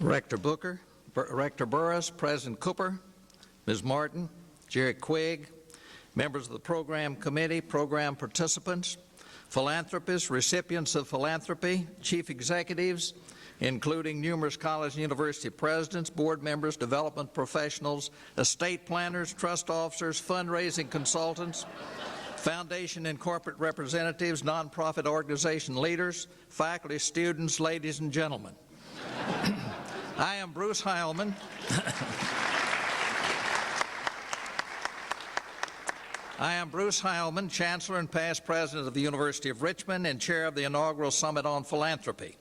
Rector Booker, Rector Burris, President Cooper, Ms. Martin, Jerry Quigg, members of the program committee, program participants, philanthropists, recipients of philanthropy, chief executives, including numerous college and university presidents, board members, development professionals, estate planners, trust officers, fundraising consultants, foundation and corporate representatives, nonprofit organization leaders, faculty, students, ladies and gentlemen. I am Bruce Heilman. I am Bruce Heilman, Chancellor and past President of the University of Richmond and Chair of the inaugural Summit on Philanthropy.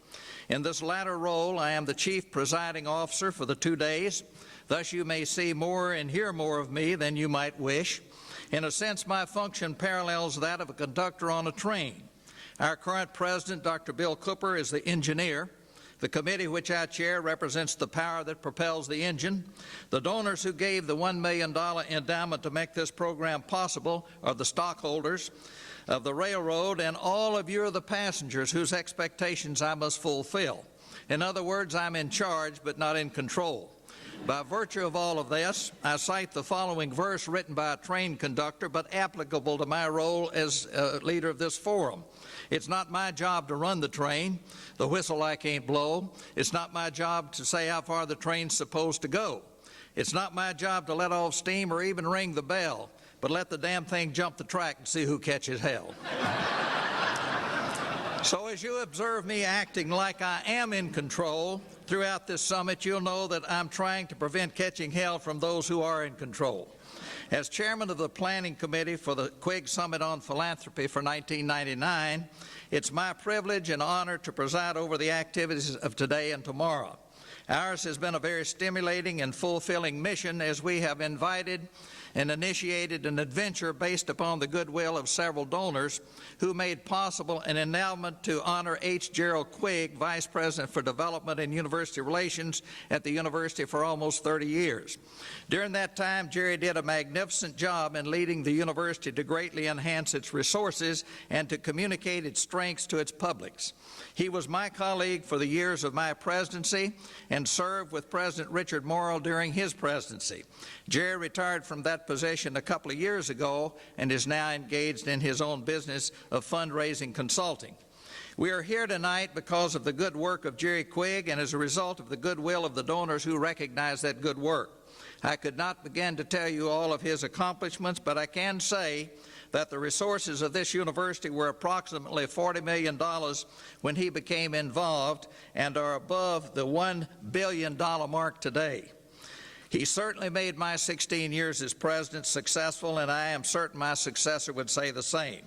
In this latter role, I am the Chief Presiding Officer for the 2 days. Thus, you may see more and hear more of me than you might wish. In a sense, my function parallels that of a conductor on a train. Our current President, Dr. Bill Cooper, is the engineer. The committee which I chair represents the power that propels the engine. The donors who gave the $1 million endowment to make this program possible are the stockholders of the railroad, and all of you are the passengers whose expectations I must fulfill. In other words, I'm in charge but not in control. By virtue of all of this, I cite the following verse written by a train conductor but applicable to my role as leader of this forum. It's not my job to run the train, the whistle I can't blow. It's not my job to say how far the train's supposed to go. It's not my job to let off steam or even ring the bell, but let the damn thing jump the track and see who catches hell. So as you observe me acting like I am in control throughout this summit, you'll know that I'm trying to prevent catching hell from those who are in control. As chairman of the planning committee for the Quigg Summit on Philanthropy for 1999, it's my privilege and honor to preside over the activities of today and tomorrow. Ours has been a very stimulating and fulfilling mission as we have invited and initiated an adventure based upon the goodwill of several donors who made possible an endowment to honor H. Gerald Quigg, Vice President for Development and University Relations at the University for almost 30 years. During that time, Jerry did a magnificent job in leading the university to greatly enhance its resources and to communicate its strengths to its publics. He was my colleague for the years of my presidency and served with President Richard Morrill during his presidency. Jerry retired from that position a couple of years ago and is now engaged in his own business of fundraising consulting. We are here tonight because of the good work of Jerry Quigg and as a result of the goodwill of the donors who recognize that good work. I could not begin to tell you all of his accomplishments, but I can say that the resources of this university were approximately $40 million when he became involved and are above the $1 billion mark today. He certainly made my 16 years as president successful, and I am certain my successor would say the same.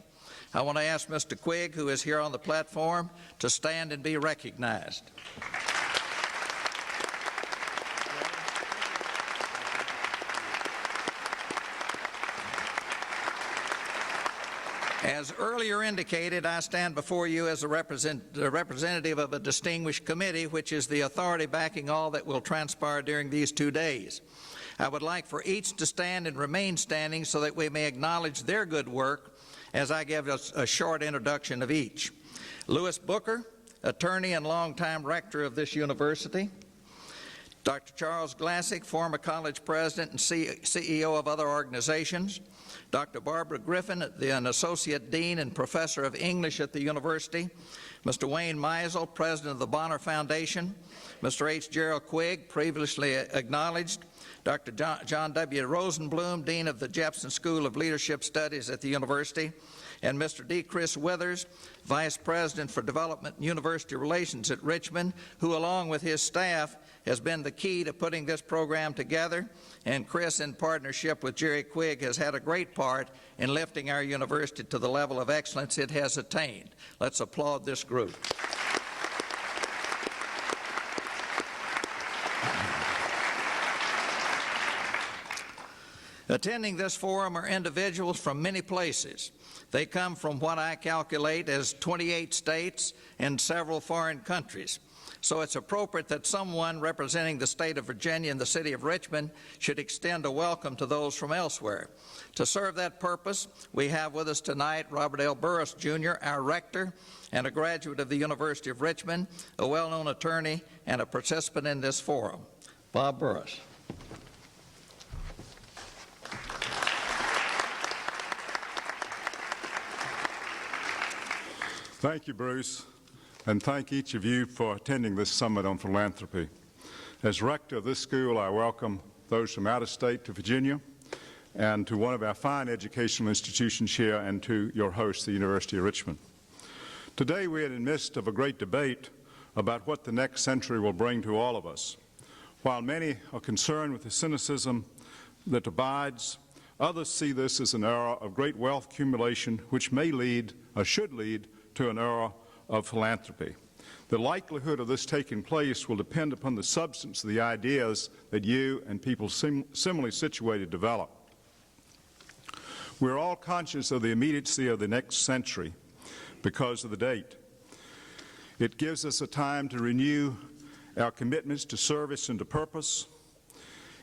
I want to ask Mr. Quigg, who is here on the platform, to stand and be recognized. As earlier indicated, I stand before you as a representative of a distinguished committee, which is the authority backing all that will transpire during these 2 days. I would like for each to stand and remain standing so that we may acknowledge their good work as I give us a short introduction of each. Louis Booker, attorney and longtime rector of this university. Dr. Charles Glassick, former college president and CEO of other organizations. Dr. Barbara Griffin, an associate dean and professor of English at the university. Mr. Wayne Meisel, president of the Bonner Foundation. Mr. H. Gerald Quigg, previously acknowledged. Dr. John W. Rosenblum, dean of the Jepson School of Leadership Studies at the university. And Mr. D. Chris Withers, Vice President for Development and University Relations at Richmond, who along with his staff has been the key to putting this program together. And Chris, in partnership with Jerry Quigg, has had a great part in lifting our university to the level of excellence it has attained. Let's applaud this group. Attending this forum are individuals from many places. They come from what I calculate as 28 states and several foreign countries. So it's appropriate that someone representing the state of Virginia and the city of Richmond should extend a welcome to those from elsewhere. To serve that purpose, we have with us tonight Robert L. Burris, Jr., our rector, and a graduate of the University of Richmond, a well-known attorney, and a participant in this forum. Bob Burris. Thank you, Bruce, and thank each of you for attending this Summit on Philanthropy. As rector of this school, I welcome those from out of state to Virginia and to one of our fine educational institutions here and to your host, the University of Richmond. Today we are in the midst of a great debate about what the next century will bring to all of us. While many are concerned with the cynicism that abides, others see this as an era of great wealth accumulation which may lead, or should lead, to an era of philanthropy. The likelihood of this taking place will depend upon the substance of the ideas that you and people similarly situated develop. We're all conscious of the immediacy of the next century because of the date. It gives us a time to renew our commitments to service and to purpose.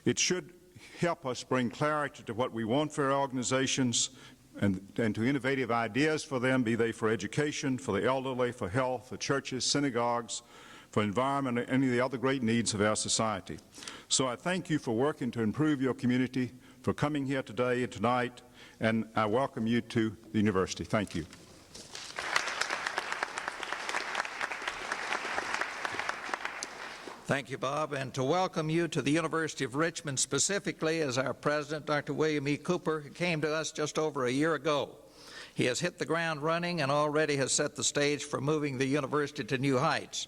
It should help us bring clarity to what we want for our organizations and to innovative ideas for them, be they for education, for the elderly, for health, for churches, synagogues, for environment, and any of the other great needs of our society. So I thank you for working to improve your community, for coming here today and tonight, and I welcome you to the university. Thank you. Thank you, Bob, and to welcome you to the University of Richmond specifically as our president, Dr. William E. Cooper, who came to us just over a year ago. He has hit the ground running and already has set the stage for moving the university to new heights.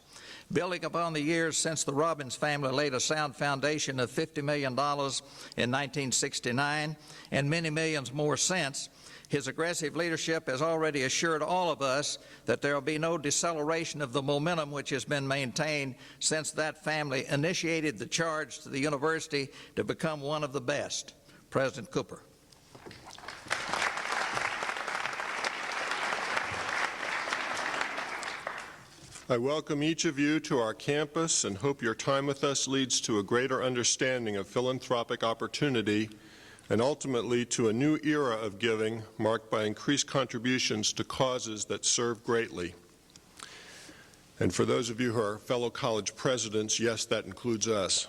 Building upon the years since the Robbins family laid a sound foundation of $50 million in 1969 and many millions more since, his aggressive leadership has already assured all of us that there will be no deceleration of the momentum which has been maintained since that family initiated the charge to the university to become one of the best. President Cooper. I welcome each of you to our campus and hope your time with us leads to a greater understanding of philanthropic opportunity and ultimately to a new era of giving marked by increased contributions to causes that serve greatly. And for those of you who are fellow college presidents, yes, that includes us.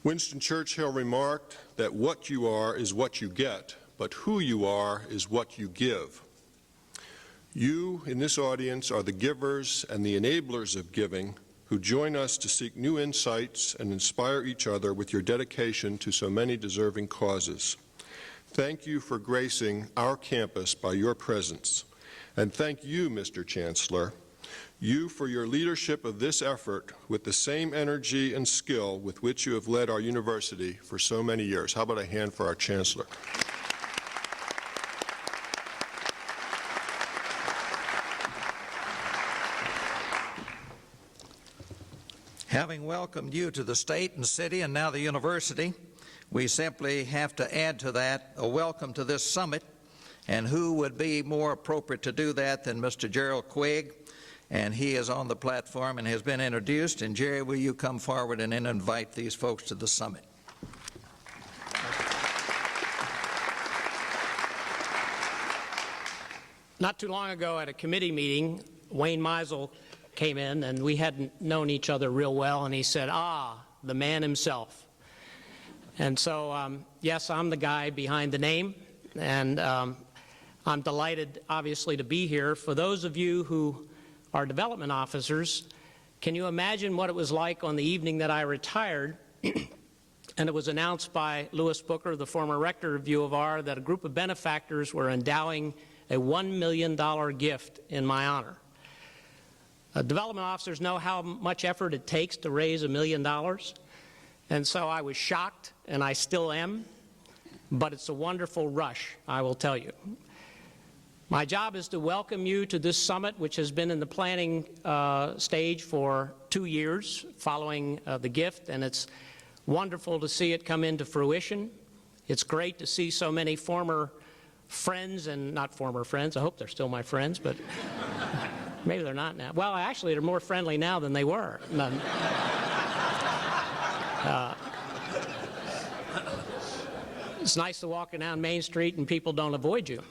Winston Churchill remarked that what you are is what you get, but who you are is what you give. You in this audience are the givers and the enablers of giving who join us to seek new insights and inspire each other with your dedication to so many deserving causes. Thank you for gracing our campus by your presence. And thank you, Mr. Chancellor, you for your leadership of this effort with the same energy and skill with which you have led our university for so many years. How about a hand for our Chancellor? Having welcomed you to the state and city and now the university, we simply have to add to that a welcome to this summit, and who would be more appropriate to do that than Mr. Gerald Quigg, and he is on the platform and has been introduced. And Jerry, will you come forward and invite these folks to the summit? Not too long ago at a committee meeting, Wayne Meisel came in, and we hadn't known each other real well, and he said, the man himself. And so, yes, I'm the guy behind the name, and I'm delighted, obviously, to be here. For those of you who are development officers, can you imagine what it was like on the evening that I retired, and it was announced by Louis Booker, the former rector of U of R, that a group of benefactors were endowing a $1 million gift in my honor. Development officers know how much effort it takes to raise $1 million, and so I was shocked, and I still am, but it's a wonderful rush, I will tell you. My job is to welcome you to this summit, which has been in the planning stage for 2 years following the gift, and it's wonderful to see it come into fruition. It's great to see so many former friends, and not former friends, I hope they're still my friends, but Maybe they're not now. Well, actually, they're more friendly now than they were. It's nice to walk down Main Street and people don't avoid you.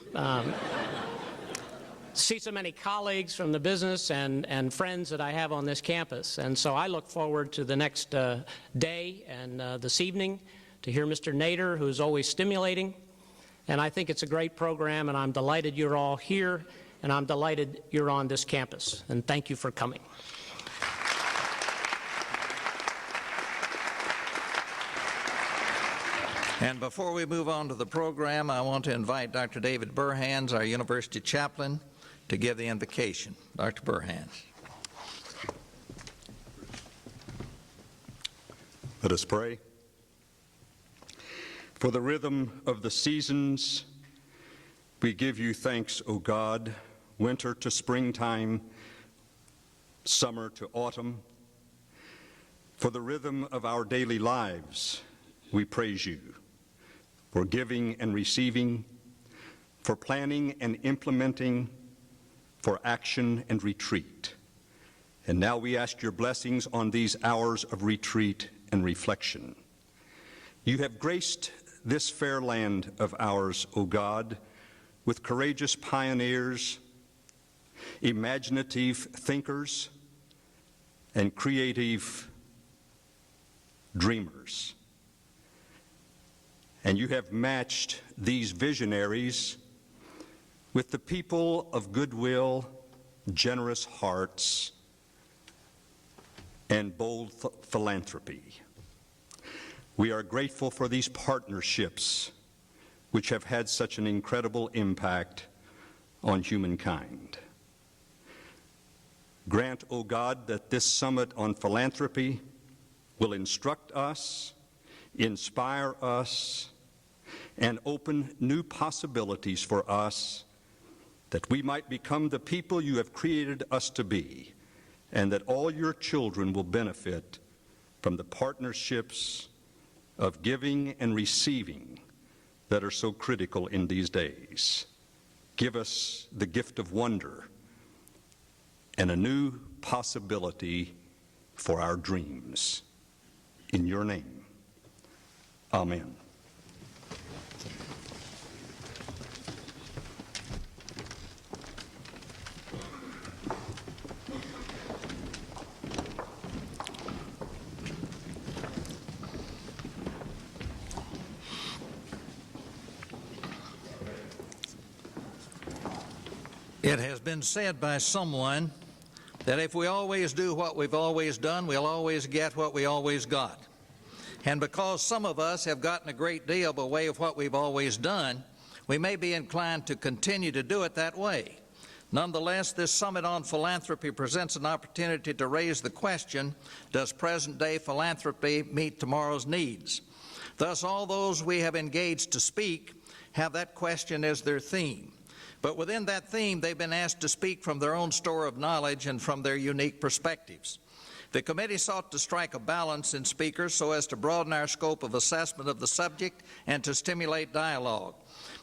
See so many colleagues from the business and friends that I have on this campus. And so I look forward to the next day and this evening to hear Mr. Nader, who is always stimulating. And I think it's a great program, and I'm delighted you're all here, and I'm delighted you're on this campus. And thank you for coming. And before we move on to the program, I want to invite Dr. David Burhans, our university chaplain, to give the invocation. Dr. Burhans. Let us pray. For the rhythm of the seasons, we give you thanks, O God, winter to springtime, summer to autumn. For the rhythm of our daily lives, we praise you. For giving and receiving, for planning and implementing, for action and retreat. And now we ask your blessings on these hours of retreat and reflection. You have graced this fair land of ours, O God, with courageous pioneers, imaginative thinkers, and creative dreamers. And you have matched these visionaries with the people of goodwill, generous hearts, and bold philanthropy. We are grateful for these partnerships which have had such an incredible impact on humankind. Grant, O God, that this summit on philanthropy will instruct us, inspire us, and open new possibilities for us, that we might become the people you have created us to be, and that all your children will benefit from the partnerships of giving and receiving that are so critical in these days. Give us the gift of wonder and a new possibility for our dreams. In your name, amen. It has been said by someone that if we always do what we've always done, we'll always get what we always got. And because some of us have gotten a great deal by way of what we've always done, we may be inclined to continue to do it that way. Nonetheless, this Summit on Philanthropy presents an opportunity to raise the question, does present-day philanthropy meet tomorrow's needs? Thus, all those we have engaged to speak have that question as their theme. But within that theme, they've been asked to speak from their own store of knowledge and from their unique perspectives. The committee sought to strike a balance in speakers so as to broaden our scope of assessment of the subject and to stimulate dialogue.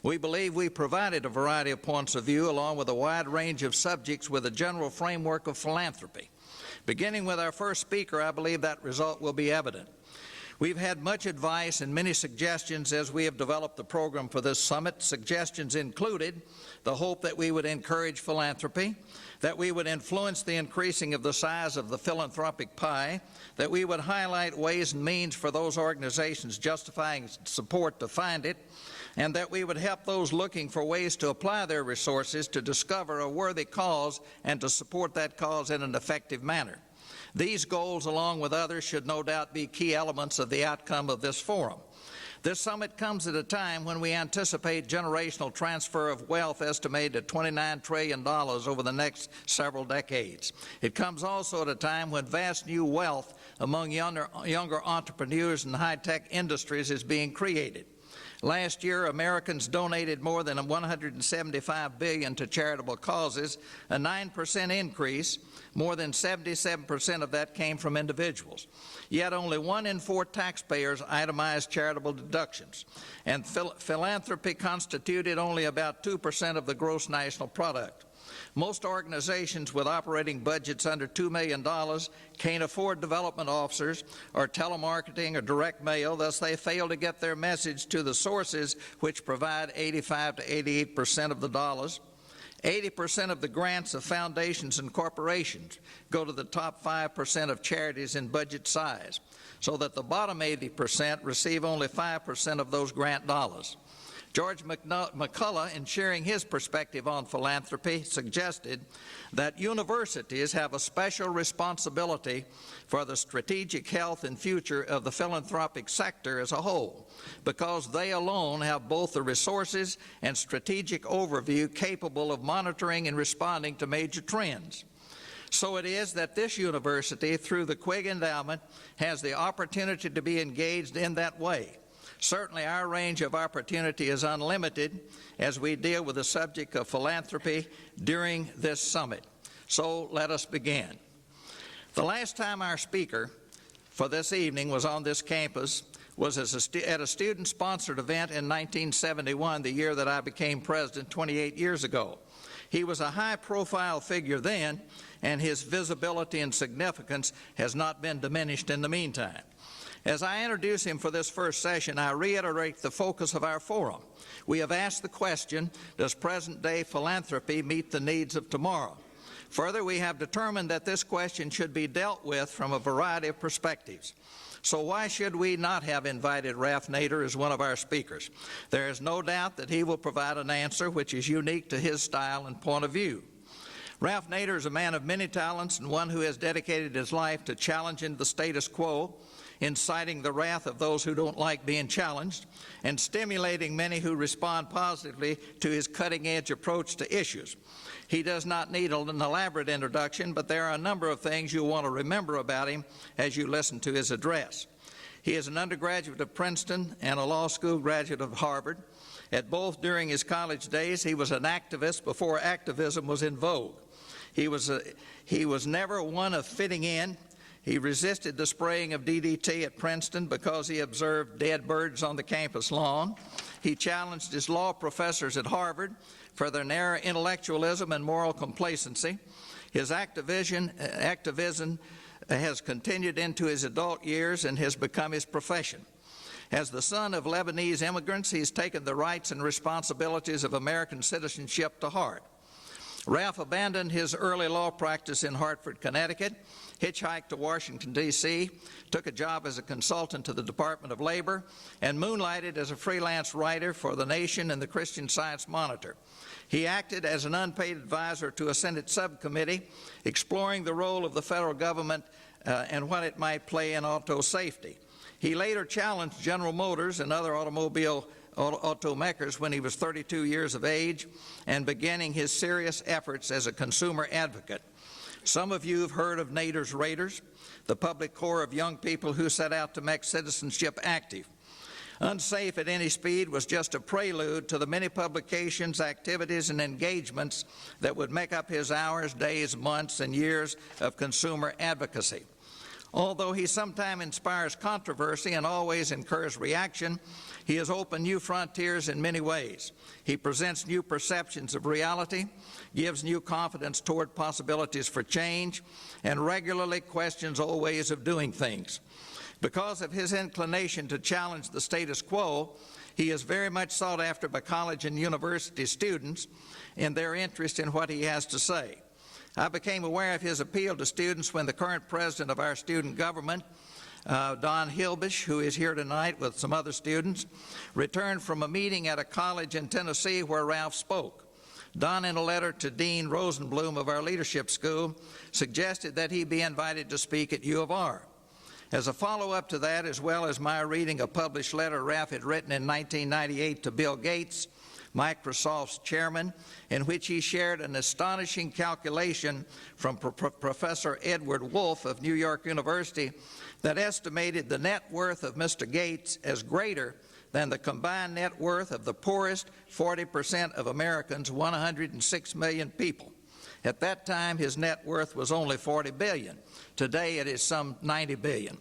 We believe we provided a variety of points of view along with a wide range of subjects with a general framework of philanthropy. Beginning with our first speaker, I believe that result will be evident. We've had much advice and many suggestions as we have developed the program for this summit. Suggestions included the hope that we would encourage philanthropy, that we would influence the increasing of the size of the philanthropic pie, that we would highlight ways and means for those organizations justifying support to find it, and that we would help those looking for ways to apply their resources to discover a worthy cause and to support that cause in an effective manner. These goals, along with others, should no doubt be key elements of the outcome of this forum. This summit comes at a time when we anticipate generational transfer of wealth estimated at $29 trillion over the next several decades. It comes also at a time when vast new wealth among younger entrepreneurs and high-tech industries is being created. Last year, Americans donated more than $175 billion to charitable causes, a 9% increase. More than 77% of that came from individuals. Yet only 1 in 4 taxpayers itemized charitable deductions, and philanthropy constituted only about 2% of the gross national product. Most organizations with operating budgets under $2 million can't afford development officers or telemarketing or direct mail, thus they fail to get their message to the sources which provide 85 to 88% of the dollars. 80% of the grants of foundations and corporations go to the top 5% of charities in budget size, so that the bottom 80% receive only 5% of those grant dollars. George McCullough, in sharing his perspective on philanthropy, suggested that universities have a special responsibility for the strategic health and future of the philanthropic sector as a whole, because they alone have both the resources and strategic overview capable of monitoring and responding to major trends. So it is that this university, through the Quigg Endowment, has the opportunity to be engaged in that way. Certainly our range of opportunity is unlimited as we deal with the subject of philanthropy during this summit. So let us begin. The last time our speaker for this evening was on this campus was at a student-sponsored event in 1971, the year that I became president 28 years ago. He was a high-profile figure then, and his visibility and significance has not been diminished in the meantime. As I introduce him for this first session, I reiterate the focus of our forum. We have asked the question, does present-day philanthropy meet the needs of tomorrow? Further, we have determined that this question should be dealt with from a variety of perspectives. So why should we not have invited Ralph Nader as one of our speakers? There is no doubt that he will provide an answer which is unique to his style and point of view. Ralph Nader is a man of many talents and one who has dedicated his life to challenging the status quo, inciting the wrath of those who don't like being challenged, and stimulating many who respond positively to his cutting-edge approach to issues. He does not need an elaborate introduction, but there are a number of things you'll want to remember about him as you listen to his address. He is an undergraduate of Princeton and a law school graduate of Harvard. At both during his college days, he was an activist before activism was in vogue. He was never one of fitting in. He resisted the spraying of DDT at Princeton because he observed dead birds on the campus lawn. He challenged his law professors at Harvard for their narrow intellectualism and moral complacency. His activism has continued into his adult years and has become his profession. As the son of Lebanese immigrants, he's taken the rights and responsibilities of American citizenship to heart. Ralph abandoned his early law practice in Hartford, Connecticut, hitchhiked to Washington, D.C., took a job as a consultant to the Department of Labor, and moonlighted as a freelance writer for The Nation and the Christian Science Monitor. He acted as an unpaid advisor to a Senate subcommittee exploring the role of the federal government and what it might play in auto safety. He later challenged General Motors and other automakers when he was 32 years of age and beginning his serious efforts as a consumer advocate. Some of you have heard of Nader's Raiders, the public corps of young people who set out to make citizenship active. Unsafe at Any Speed was just a prelude to the many publications, activities, and engagements that would make up his hours, days, months, and years of consumer advocacy. Although he sometimes inspires controversy and always incurs reaction, he has opened new frontiers in many ways. He presents new perceptions of reality, gives new confidence toward possibilities for change, and regularly questions old ways of doing things. Because of his inclination to challenge the status quo, he is very much sought after by college and university students in their interest in what he has to say. I became aware of his appeal to students when the current president of our student government, Don Hilbish, who is here tonight with some other students, returned from a meeting at a college in Tennessee where Ralph spoke. Don, in a letter to Dean Rosenblum of our leadership school, suggested that he be invited to speak at U of R. As a follow-up to that, as well as my reading a published letter Ralph had written in 1998 to Bill Gates, Microsoft's chairman, in which he shared an astonishing calculation from Professor Edward Wolff of New York University that estimated the net worth of Mr. Gates as greater than the combined net worth of the poorest 40% of Americans, 106 million people. At that time, his net worth was only $40 billion. Today, it is some $90 billion.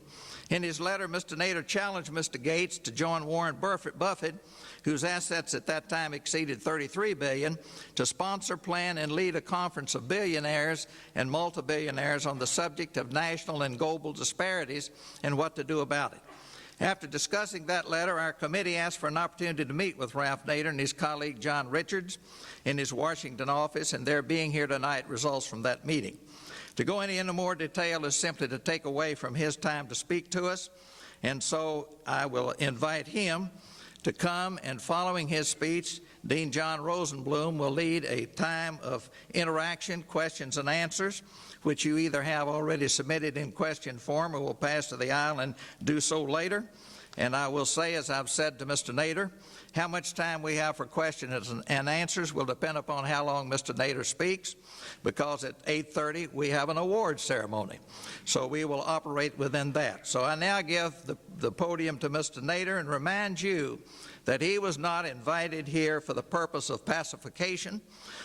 In his letter, Mr. Nader challenged Mr. Gates to join Warren Buffett, whose assets at that time exceeded $33 billion, to sponsor, plan, and lead a conference of billionaires and multi-billionaires on the subject of national and global disparities and what to do about it. After discussing that letter, our committee asked for an opportunity to meet with Ralph Nader and his colleague John Richards in his Washington office, and their being here tonight results from that meeting. To go into more detail is simply to take away from his time to speak to us, and so I will invite him to come, and following his speech, Dean John Rosenblum will lead a time of interaction, questions and answers, which you either have already submitted in question form or will pass to the aisle and do so later. And I will say, as I've said to Mr. Nader, how much time we have for questions and answers will depend upon how long Mr. Nader speaks, because at 8:30 we have an awards ceremony. So we will operate within that. So I now give the podium to Mr. Nader and remind you that he was not invited here for the purpose of pacification,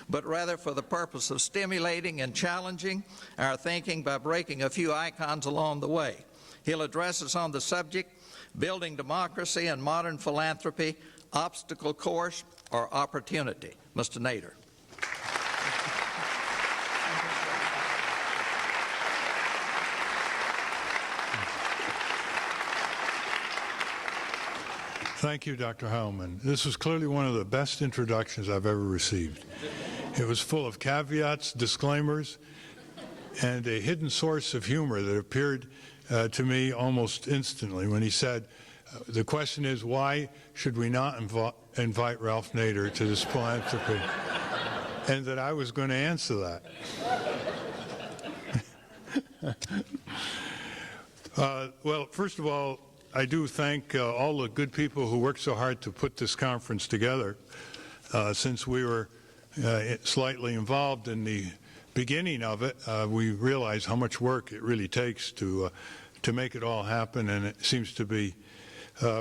but rather for the purpose of stimulating and challenging our thinking by breaking a few icons along the way. He'll address us on the subject, building democracy and modern philanthropy, obstacle course or opportunity. Mr. Nader. Thank you, Dr. Heilman. This was clearly one of the best introductions I've ever received. It was full of caveats, disclaimers, and a hidden source of humor that appeared to me almost instantly when he said, the question is, why should we not invite Ralph Nader to this philanthropy? And that I was going to answer that. Well, first of all, I do thank all the good people who worked so hard to put this conference together. Since we were slightly involved in the beginning of it, we realize how much work it really takes to make it all happen, and it seems to be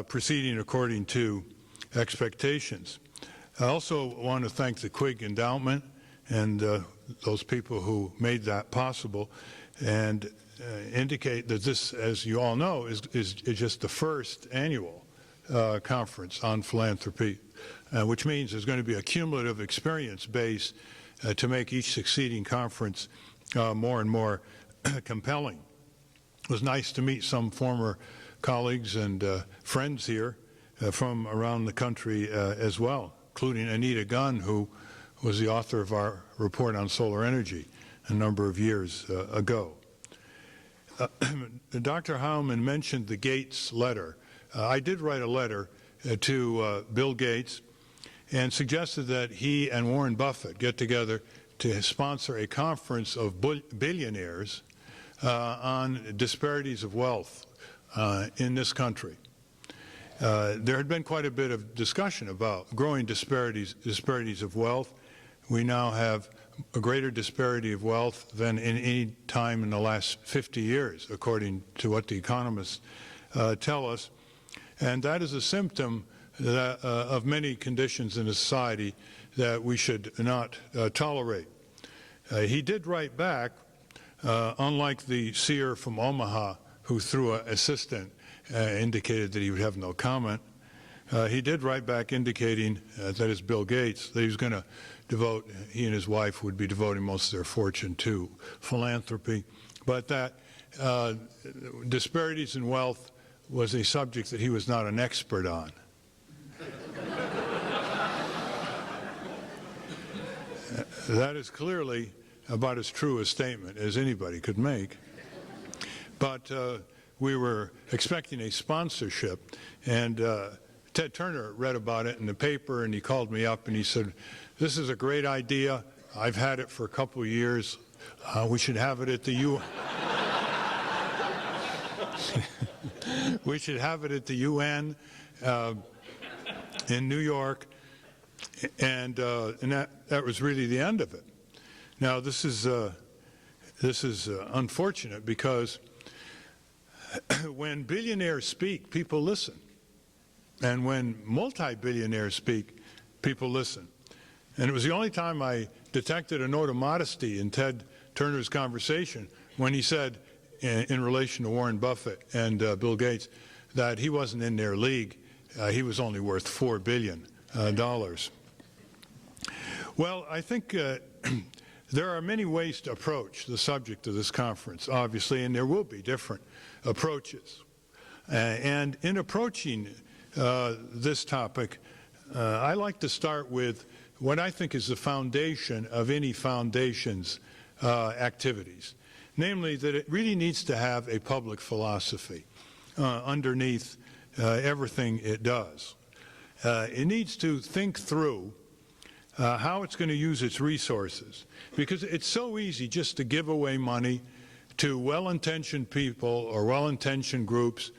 proceeding according to expectations. I also want to thank the Quigg Endowment and those people who made that possible, and indicate that this, as you all know, is just the first annual conference on philanthropy, which means there's going to be a cumulative experience base to make each succeeding conference more and more compelling. It was nice to meet some former colleagues and friends here from around the country as well, including Anita Gunn, who was the author of our report on solar energy a number of years ago. Dr. Heilman mentioned the Gates letter. I did write a letter to Bill Gates and suggested that he and Warren Buffett get together to sponsor a conference of billionaires on disparities of wealth in this country. There had been quite a bit of discussion about growing disparities of wealth. We now have a greater disparity of wealth than in any time in the last 50 years, according to what the economists tell us. And that is a symptom of many conditions in a society that we should not tolerate. He did write back, unlike the seer from Omaha who through an assistant indicated that he would have no comment. He did write back indicating, that is Bill Gates, that he was going to devote, he and his wife would be devoting most of their fortune to philanthropy, but that disparities in wealth was a subject that he was not an expert on. That is clearly about as true a statement as anybody could make. But we were expecting a sponsorship, and Ted Turner read about it in the paper, and he called me up and he said, "This is a great idea. I've had it for a couple of years. We should have it at the UN." We should have it at the UN in New York, and that was really the end of it. Now this is unfortunate because when billionaires speak, people listen, and when multi-billionaires speak, people listen. And it was the only time I detected a note of modesty in Ted Turner's conversation when he said, in relation to Warren Buffett and Bill Gates that he wasn't in their league. He was only worth $4 billion. Well, I think there are many ways to approach the subject of this conference, obviously, and there will be different approaches. And in approaching this topic, I like to start with what I think is the foundation of any foundation's activities, namely that it really needs to have a public philosophy underneath everything it does. It needs to think through how it's going to use its resources, because it's so easy just to give away money to well-intentioned people or well-intentioned groups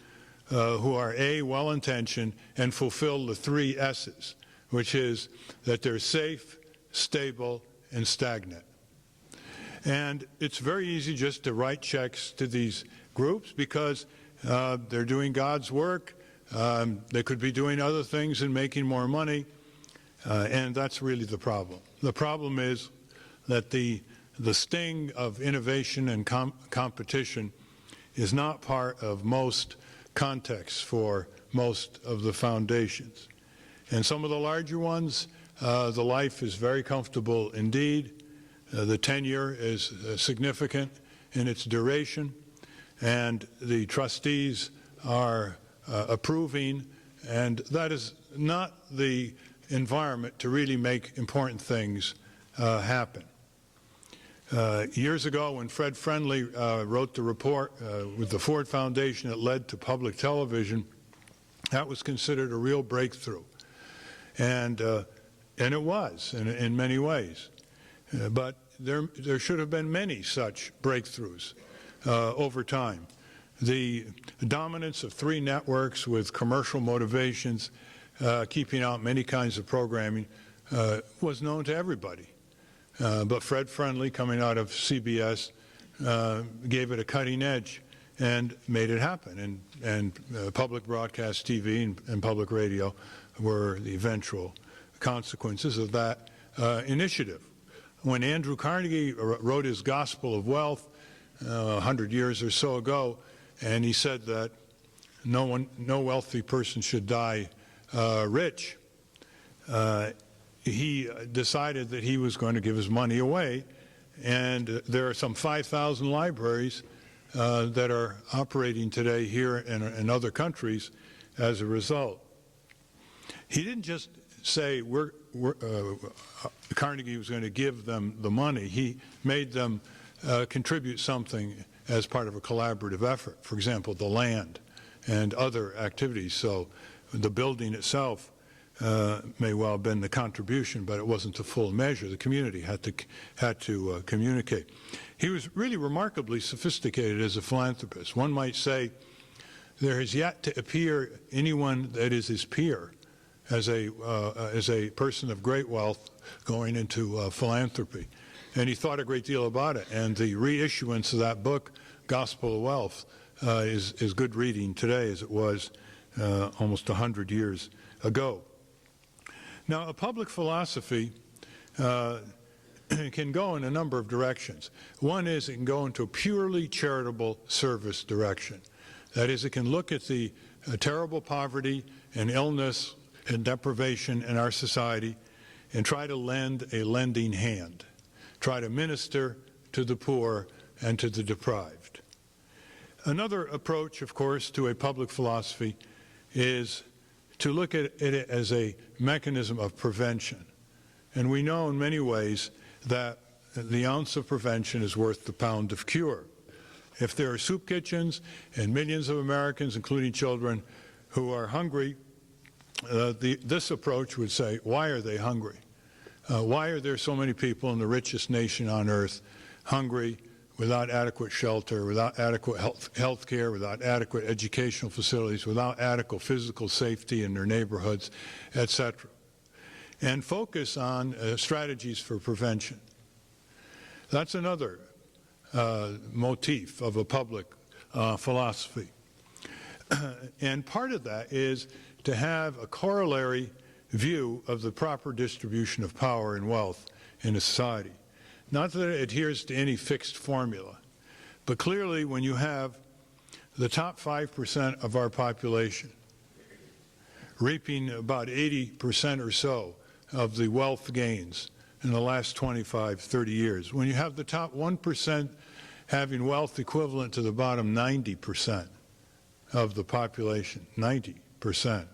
who are A, well-intentioned, and fulfill the 3 S's, which is that they're safe, stable, and stagnant. And it's very easy just to write checks to these groups because they're doing God's work. They could be doing other things and making more money, and that's really the problem. The problem is that the sting of innovation and competition is not part of most contexts for most of the foundations. And some of the larger ones, the life is very comfortable indeed. The tenure is significant in its duration, and the trustees are approving, and that is not the environment to really make important things happen. Years ago, when Fred Friendly wrote the report with the Ford Foundation that led to public television, that was considered a real breakthrough. And it was in many ways. But there should have been many such breakthroughs over time. The dominance of 3 networks with commercial motivations, keeping out many kinds of programming, was known to everybody. But Fred Friendly, coming out of CBS, gave it a cutting edge and made it happen. And public broadcast TV and public radio were the eventual consequences of that initiative. When Andrew Carnegie wrote his Gospel of Wealth 100 years or so ago, and he said that no wealthy person should die rich, he decided that he was going to give his money away, and there are some 5,000 libraries that are operating today here and in other countries as a result. He didn't just say Carnegie was going to give them the money. He made them contribute something as part of a collaborative effort. For example, the land and other activities. So the building itself may well have been the contribution, but it wasn't the full measure. The community had to communicate. He was really remarkably sophisticated as a philanthropist. One might say there has yet to appear anyone that is his peer as a person of great wealth going into philanthropy. And he thought a great deal about it. And the reissuance of that book, Gospel of Wealth, is good reading today as it was almost 100 years ago. Now, a public philosophy can go in a number of directions. One is it can go into a purely charitable service direction. That is, it can look at the terrible poverty and illness and deprivation in our society and try to lend a lending hand, try to minister to the poor and to the deprived. Another approach, of course, to a public philosophy is to look at it as a mechanism of prevention. And we know in many ways that the ounce of prevention is worth the pound of cure. If there are soup kitchens and millions of Americans, including children, who are hungry, this approach would say, why are they hungry? Why are there so many people in the richest nation on earth hungry, without adequate shelter, without adequate health care, without adequate educational facilities, without adequate physical safety in their neighborhoods, etc.? And focus on strategies for prevention. That's another motif of a public philosophy. And part of that is to have a corollary view of the proper distribution of power and wealth in a society. Not that it adheres to any fixed formula, But clearly, when you have the top 5% of our population reaping about 80% or so of the wealth gains in the last 25, 30 years, when you have the top 1% having wealth equivalent to the bottom 90% of the population, 90%,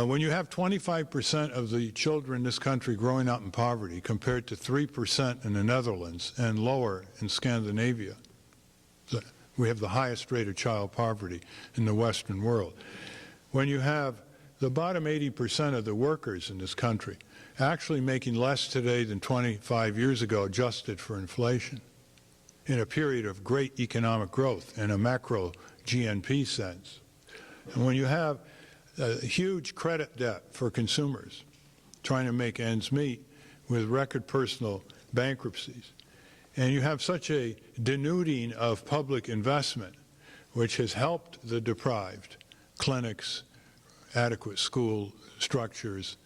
when you have 25% of the children in this country growing up in poverty compared to 3% in the Netherlands and lower in Scandinavia, we have the highest rate of child poverty in the Western world. When you have the bottom 80% of the workers in this country actually making less today than 25 years ago adjusted for inflation in a period of great economic growth in a macro GNP sense, and when you have a huge credit debt for consumers trying to make ends meet with record personal bankruptcies, and you have such a denuding of public investment, which has helped the deprived, clinics, adequate school structures,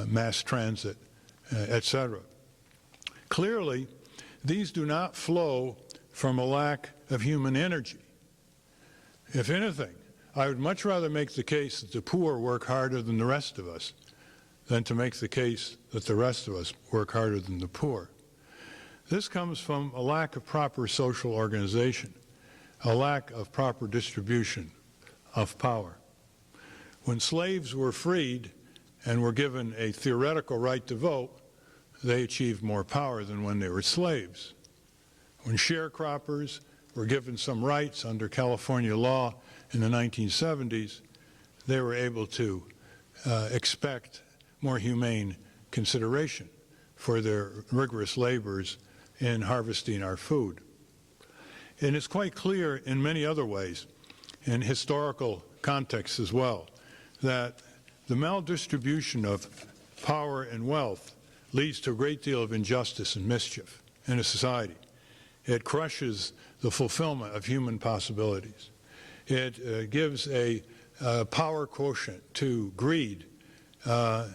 mass transit, etc. Clearly, these do not flow from a lack of human energy. If anything, I would much rather make the case that the poor work harder than the rest of us than to make the case that the rest of us work harder than the poor. This comes from a lack of proper social organization, a lack of proper distribution of power. When slaves were freed and were given a theoretical right to vote, they achieved more power than when they were slaves. When sharecroppers were given some rights under California law in the 1970s, they were able to expect more humane consideration for their rigorous labors in harvesting our food. And it's quite clear in many other ways, in historical contexts as well, that the maldistribution of power and wealth leads to a great deal of injustice and mischief in a society. It crushes the fulfillment of human possibilities. It gives a power quotient to greed at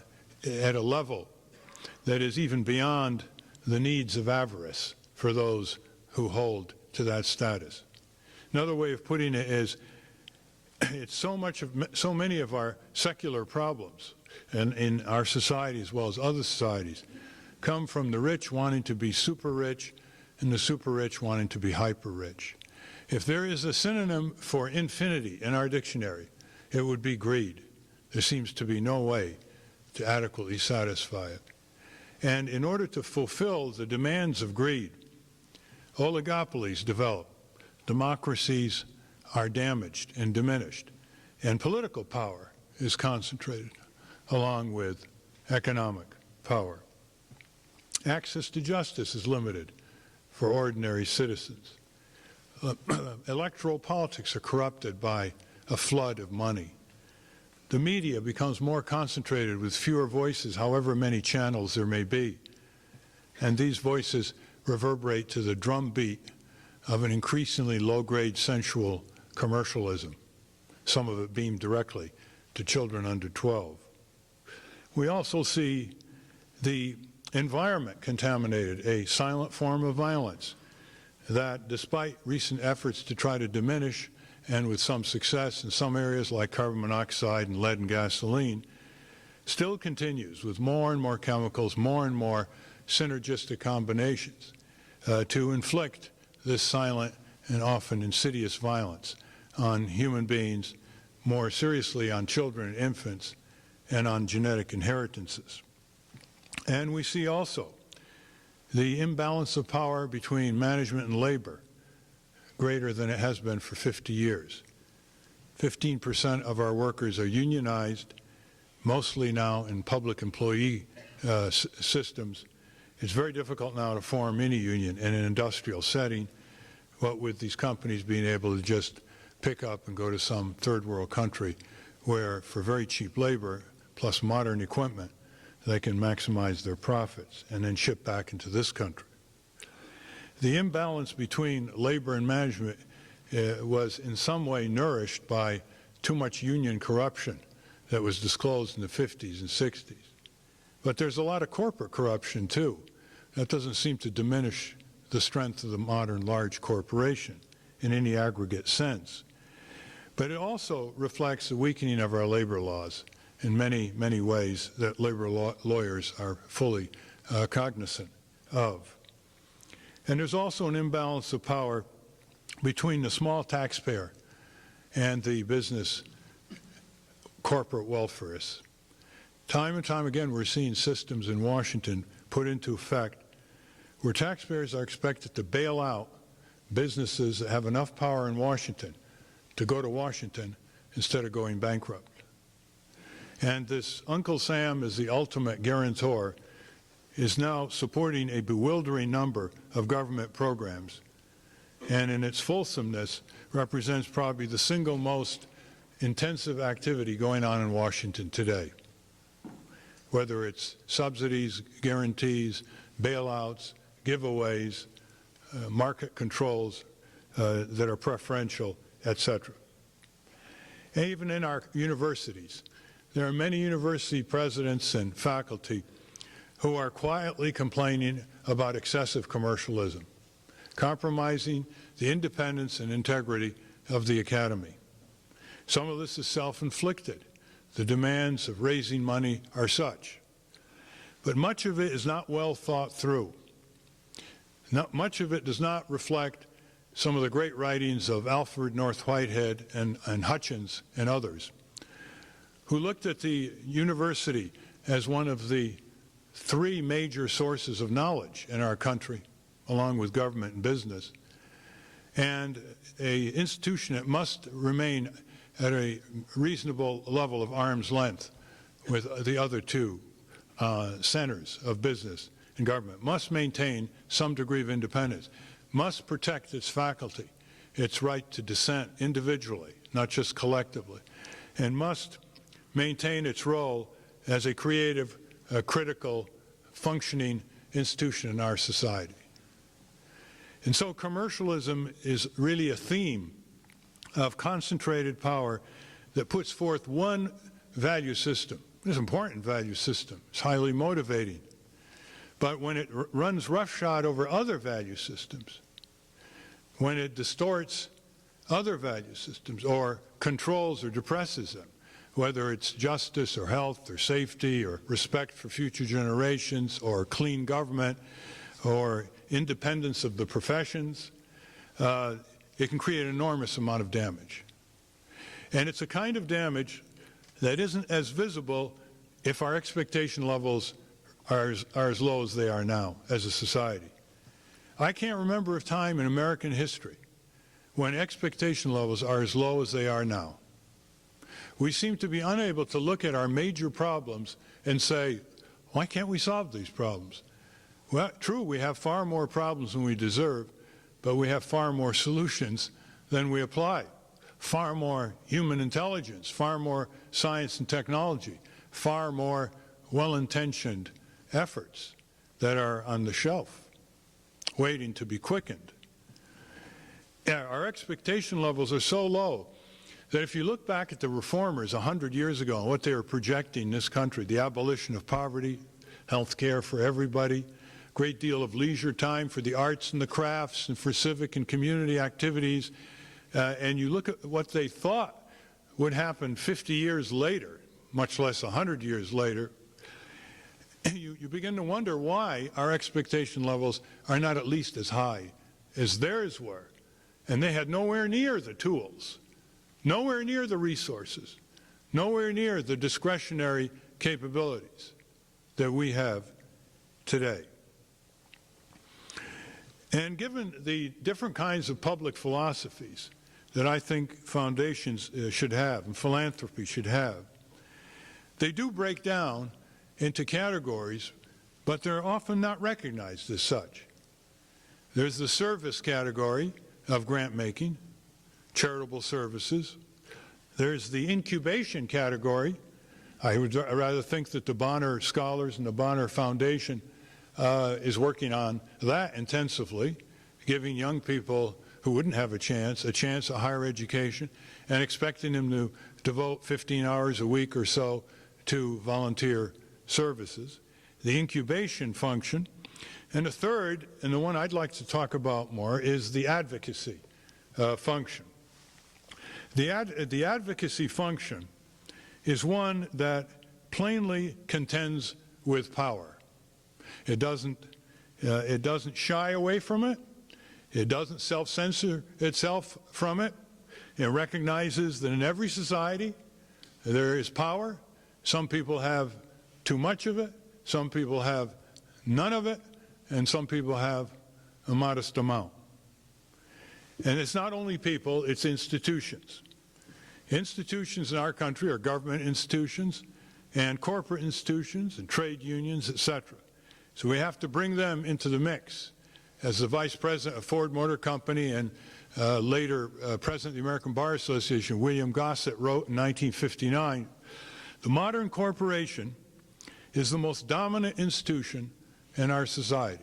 a level that is even beyond the needs of avarice for those who hold to that status. Another way of putting it is, it's so many of our secular problems, and in our society as well as other societies, come from the rich wanting to be super rich and the super rich wanting to be hyper rich. If there is a synonym for infinity in our dictionary, it would be greed. There seems to be no way to adequately satisfy it. And in order to fulfill the demands of greed, oligopolies develop, democracies are damaged and diminished, and political power is concentrated along with economic power. Access to justice is limited for ordinary citizens. Electoral politics are corrupted by a flood of money. The media becomes more concentrated with fewer voices, however many channels there may be. And these voices reverberate to the drumbeat of an increasingly low-grade sensual commercialism, some of it beamed directly to children under 12. We also see the environment contaminated, a silent form of violence that, despite recent efforts to try to diminish, and with some success in some areas like carbon monoxide and lead and gasoline, still continues with more and more chemicals, more and more synergistic combinations to inflict this silent and often insidious violence on human beings, more seriously on children and infants, and on genetic inheritances. And we see also the imbalance of power between management and labor, greater than it has been for 50 years. 15% of our workers are unionized, mostly now in public employee systems. It's very difficult now to form any union in an industrial setting, what with these companies being able to just pick up and go to some third world country where, for very cheap labor plus modern equipment, they can maximize their profits and then ship back into this country. The imbalance between labor and management was in some way nourished by too much union corruption that was disclosed in the 50s and 60s. But there's a lot of corporate corruption, too. That doesn't seem to diminish the strength of the modern large corporation in any aggregate sense. But it also reflects the weakening of our labor laws in many, many ways that labor lawyers are fully cognizant of. And there's also an imbalance of power between the small taxpayer and the business corporate welfarists. Time and time again, we're seeing systems in Washington put into effect where taxpayers are expected to bail out businesses that have enough power in Washington to go to Washington instead of going bankrupt. And this Uncle Sam is the ultimate guarantor is now supporting a bewildering number of government programs, and in its fulsomeness represents probably the single most intensive activity going on in Washington today, whether it's subsidies, guarantees, bailouts, giveaways, market controls that are preferential, etc. And even in our universities, there are many university presidents and faculty who are quietly complaining about excessive commercialism, compromising the independence and integrity of the academy. Some of this is self-inflicted. The demands of raising money are such. But much of it is not well thought through. Much of it does not reflect some of the great writings of Alfred North Whitehead and Hutchins and others, who looked at the university as one of the three major sources of knowledge in our country, along with government and business, and an institution that must remain at a reasonable level of arm's length with the other two centers of business and government, must maintain some degree of independence, must protect its faculty, its right to dissent individually, not just collectively, and must maintain its role as a creative, critical, functioning institution in our society. And so commercialism is really a theme of concentrated power that puts forth one value system. It's an important value system. It's highly motivating. But when it runs roughshod over other value systems, when it distorts other value systems or controls or depresses them, whether it's justice or health or safety or respect for future generations or clean government or independence of the professions, it can create an enormous amount of damage. And it's a kind of damage that isn't as visible if our expectation levels are as low as they are now as a society. I can't remember a time in American history when expectation levels are as low as they are now. We seem to be unable to look at our major problems and say, why can't we solve these problems? Well, true, we have far more problems than we deserve, but we have far more solutions than we apply. Far more human intelligence, far more science and technology, far more well-intentioned efforts that are on the shelf, waiting to be quickened. Our expectation levels are so low that if you look back at the reformers 100 years ago and what they were projecting in this country, the abolition of poverty, health care for everybody, great deal of leisure time for the arts and the crafts and for civic and community activities, and you look at what they thought would happen 50 years later, much less 100 years later, you begin to wonder why our expectation levels are not at least as high as theirs were. And they had nowhere near the tools, nowhere near the resources, nowhere near the discretionary capabilities that we have today. And given the different kinds of public philosophies that I think foundations should have and philanthropy should have, they do break down into categories, but they're often not recognized as such. There's the service category of grant making, charitable services. There's the incubation category. I would rather think that the Bonner Scholars and the Bonner Foundation is working on that intensively, giving young people who wouldn't have a chance at higher education and expecting them to devote 15 hours a week or so to volunteer services. The incubation function And the third, and the one I'd like to talk about more, is the advocacy function. The advocacy function is one that plainly contends with power. It doesn't shy away from it. It doesn't self-censor itself from it. It recognizes that in every society there is power. Some people have too much of it, some people have none of it, and some people have a modest amount. And it's not only people, it's institutions. Institutions in our country are government institutions and corporate institutions and trade unions, etc. So we have to bring them into the mix. As the vice president of Ford Motor Company and later president of the American Bar Association, William Gossett, wrote in 1959, the modern corporation is the most dominant institution in our society.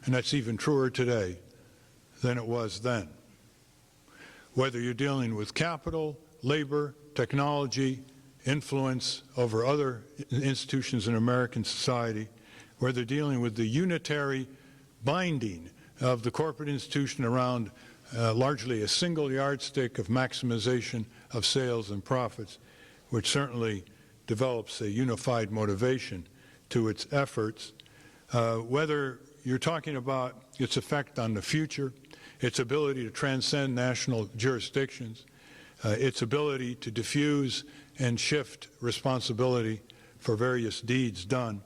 And that's even truer today than it was then. Whether you're dealing with capital, labor, technology, influence over other institutions in American society, whether dealing with the unitary binding of the corporate institution around largely a single yardstick of maximization of sales and profits, which certainly develops a unified motivation to its efforts, whether you're talking about its effect on the future, its ability to transcend national jurisdictions, its ability to diffuse and shift responsibility for various deeds done.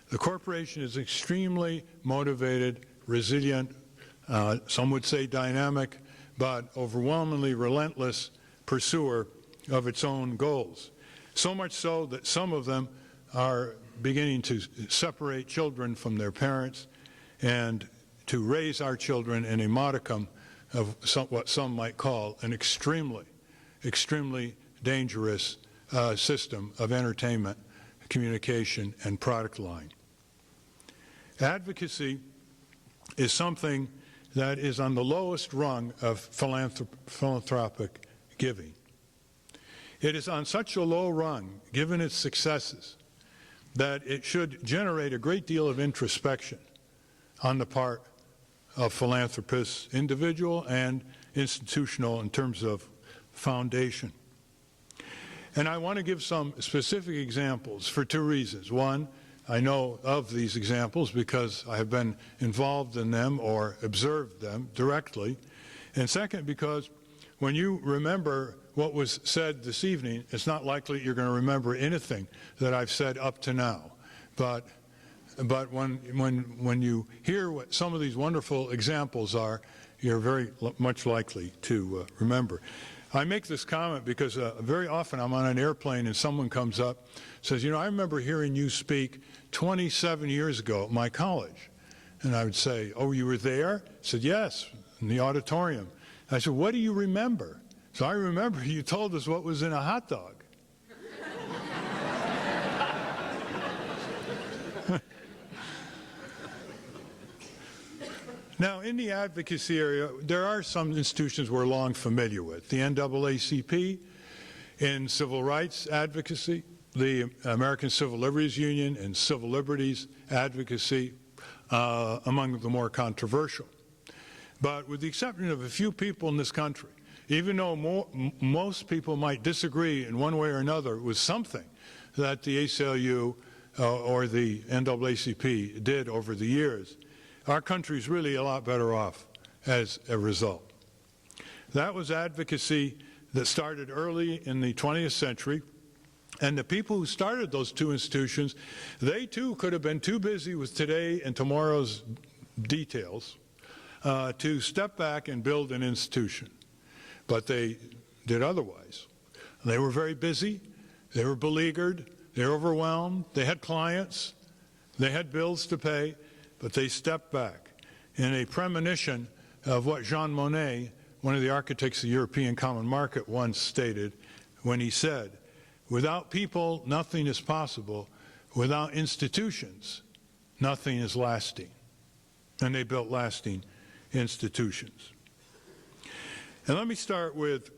The corporation is extremely motivated, resilient, some would say dynamic, but overwhelmingly relentless pursuer of its own goals. So much so that some of them are beginning to separate children from their parents and to raise our children in a modicum of what some might call an extremely dangerous system of entertainment, communication, and product line. Advocacy is something that is on the lowest rung of philanthropic giving. It is on such a low rung, given its successes, that it should generate a great deal of introspection on the part of philanthropists, individual and institutional, in terms of foundation. And I want to give some specific examples for two reasons. One, I know of these examples because I have been involved in them or observed them directly. And second, because when you remember what was said this evening, it's not likely you're going to remember anything that I've said up to now. But when you hear what some of these wonderful examples are, you're very much likely to remember. I make this comment because very often I'm on an airplane and someone comes up, says, you know, I remember hearing you speak 27 years ago at my college. And I would say, oh, you were there? I said, yes, in the auditorium. I said, what do you remember? So I remember you told us what was in a hot dog. Now, in the advocacy area, there are some institutions we're long familiar with. The NAACP in civil rights advocacy, the American Civil Liberties Union in civil liberties advocacy, among the more controversial. But with the exception of a few people in this country, even though most people might disagree in one way or another with something that the ACLU or the NAACP did over the years, our country is really a lot better off as a result. That was advocacy that started early in the 20th century, and the people who started those two institutions, they too could have been too busy with today and tomorrow's details to step back and build an institution. But they did otherwise. They were very busy, they were beleaguered, they were overwhelmed, they had clients, they had bills to pay, but they stepped back in a premonition of what Jean Monnet, one of the architects of the European Common Market, once stated when he said, without people, nothing is possible. Without institutions, nothing is lasting. And they built lasting institutions. And let me start with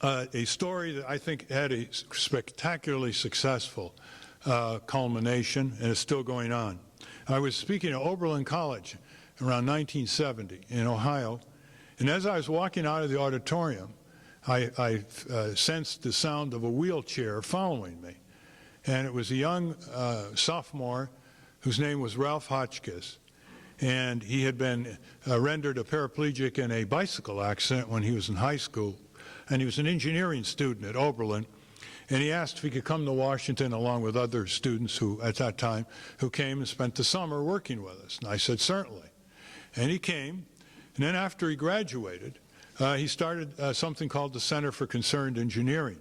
a story that I think had a spectacularly successful culmination and is still going on. I was speaking at Oberlin College around 1970 in Ohio, and as I was walking out of the auditorium, I sensed the sound of a wheelchair following me. And it was a young sophomore whose name was Ralph Hotchkiss. And he had been rendered a paraplegic in a bicycle accident when he was in high school. And he was an engineering student at Oberlin. And he asked if he could come to Washington along with other students who, at that time, who came and spent the summer working with us. And I said, certainly. And he came. And then after he graduated, he started something called the Center for Concerned Engineering.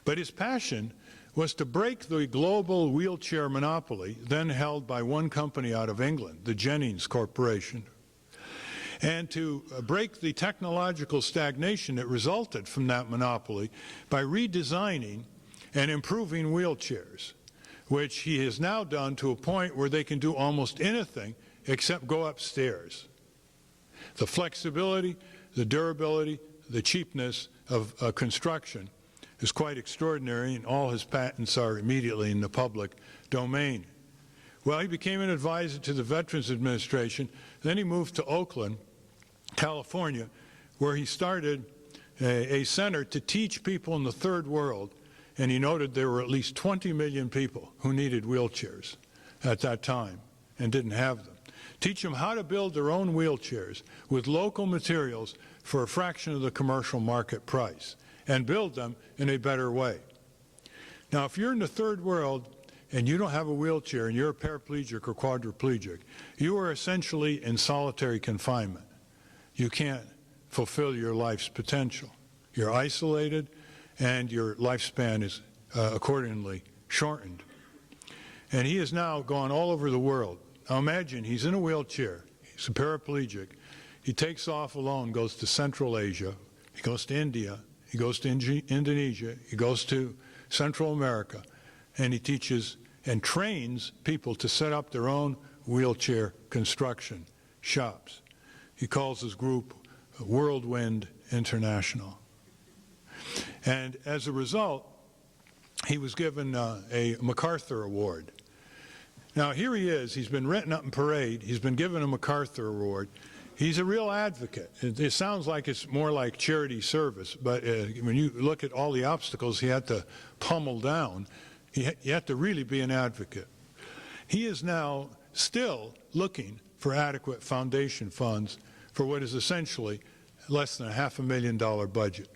But his passion was to break the global wheelchair monopoly then held by one company out of England, the Jennings Corporation, and to break the technological stagnation that resulted from that monopoly by redesigning and improving wheelchairs, which he has now done to a point where they can do almost anything except go upstairs. The flexibility, the durability, the cheapness of construction is quite extraordinary, and all his patents are immediately in the public domain. Well, he became an advisor to the Veterans Administration. Then he moved to Oakland, California, where he started a center to teach people in the third world, and he noted there were at least 20 million people who needed wheelchairs at that time and didn't have them. Teach them how to build their own wheelchairs with local materials for a fraction of the commercial market price, and build them in a better way. Now, if you're in the third world and you don't have a wheelchair and you're a paraplegic or quadriplegic, you are essentially in solitary confinement. You can't fulfill your life's potential. You're isolated, and your lifespan is accordingly shortened. And he has now gone all over the world. Now imagine he's in a wheelchair, he's a paraplegic, he takes off alone, goes to Central Asia, he goes to India, he goes to Indonesia, he goes to Central America, and he teaches and trains people to set up their own wheelchair construction shops. He calls his group Whirlwind International. And as a result, he was given a MacArthur Award. Now here he is, he's been written up in parade, he's been given a MacArthur Award. He's a real advocate. It sounds like it's more like charity service, but when you look at all the obstacles he had to pummel down, you have to really be an advocate. He is now still looking for adequate foundation funds for what is essentially less than a $500,000 budget.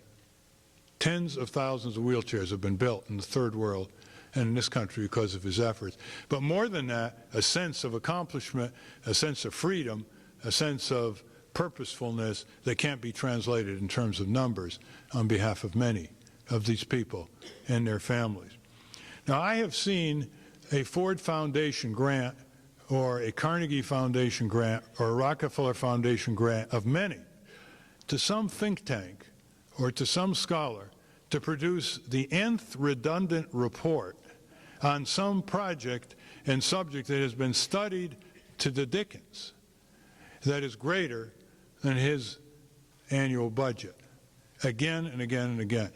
Tens of thousands of wheelchairs have been built in the third world and in this country because of his efforts. But more than that, a sense of accomplishment, a sense of freedom, a sense of purposefulness that can't be translated in terms of numbers on behalf of many of these people and their families. Now, I have seen a Ford Foundation grant or a Carnegie Foundation grant or a Rockefeller Foundation grant of many to some think tank or to some scholar to produce the nth redundant report on some project and subject that has been studied to the dickens, that is greater than his annual budget, again and again and again.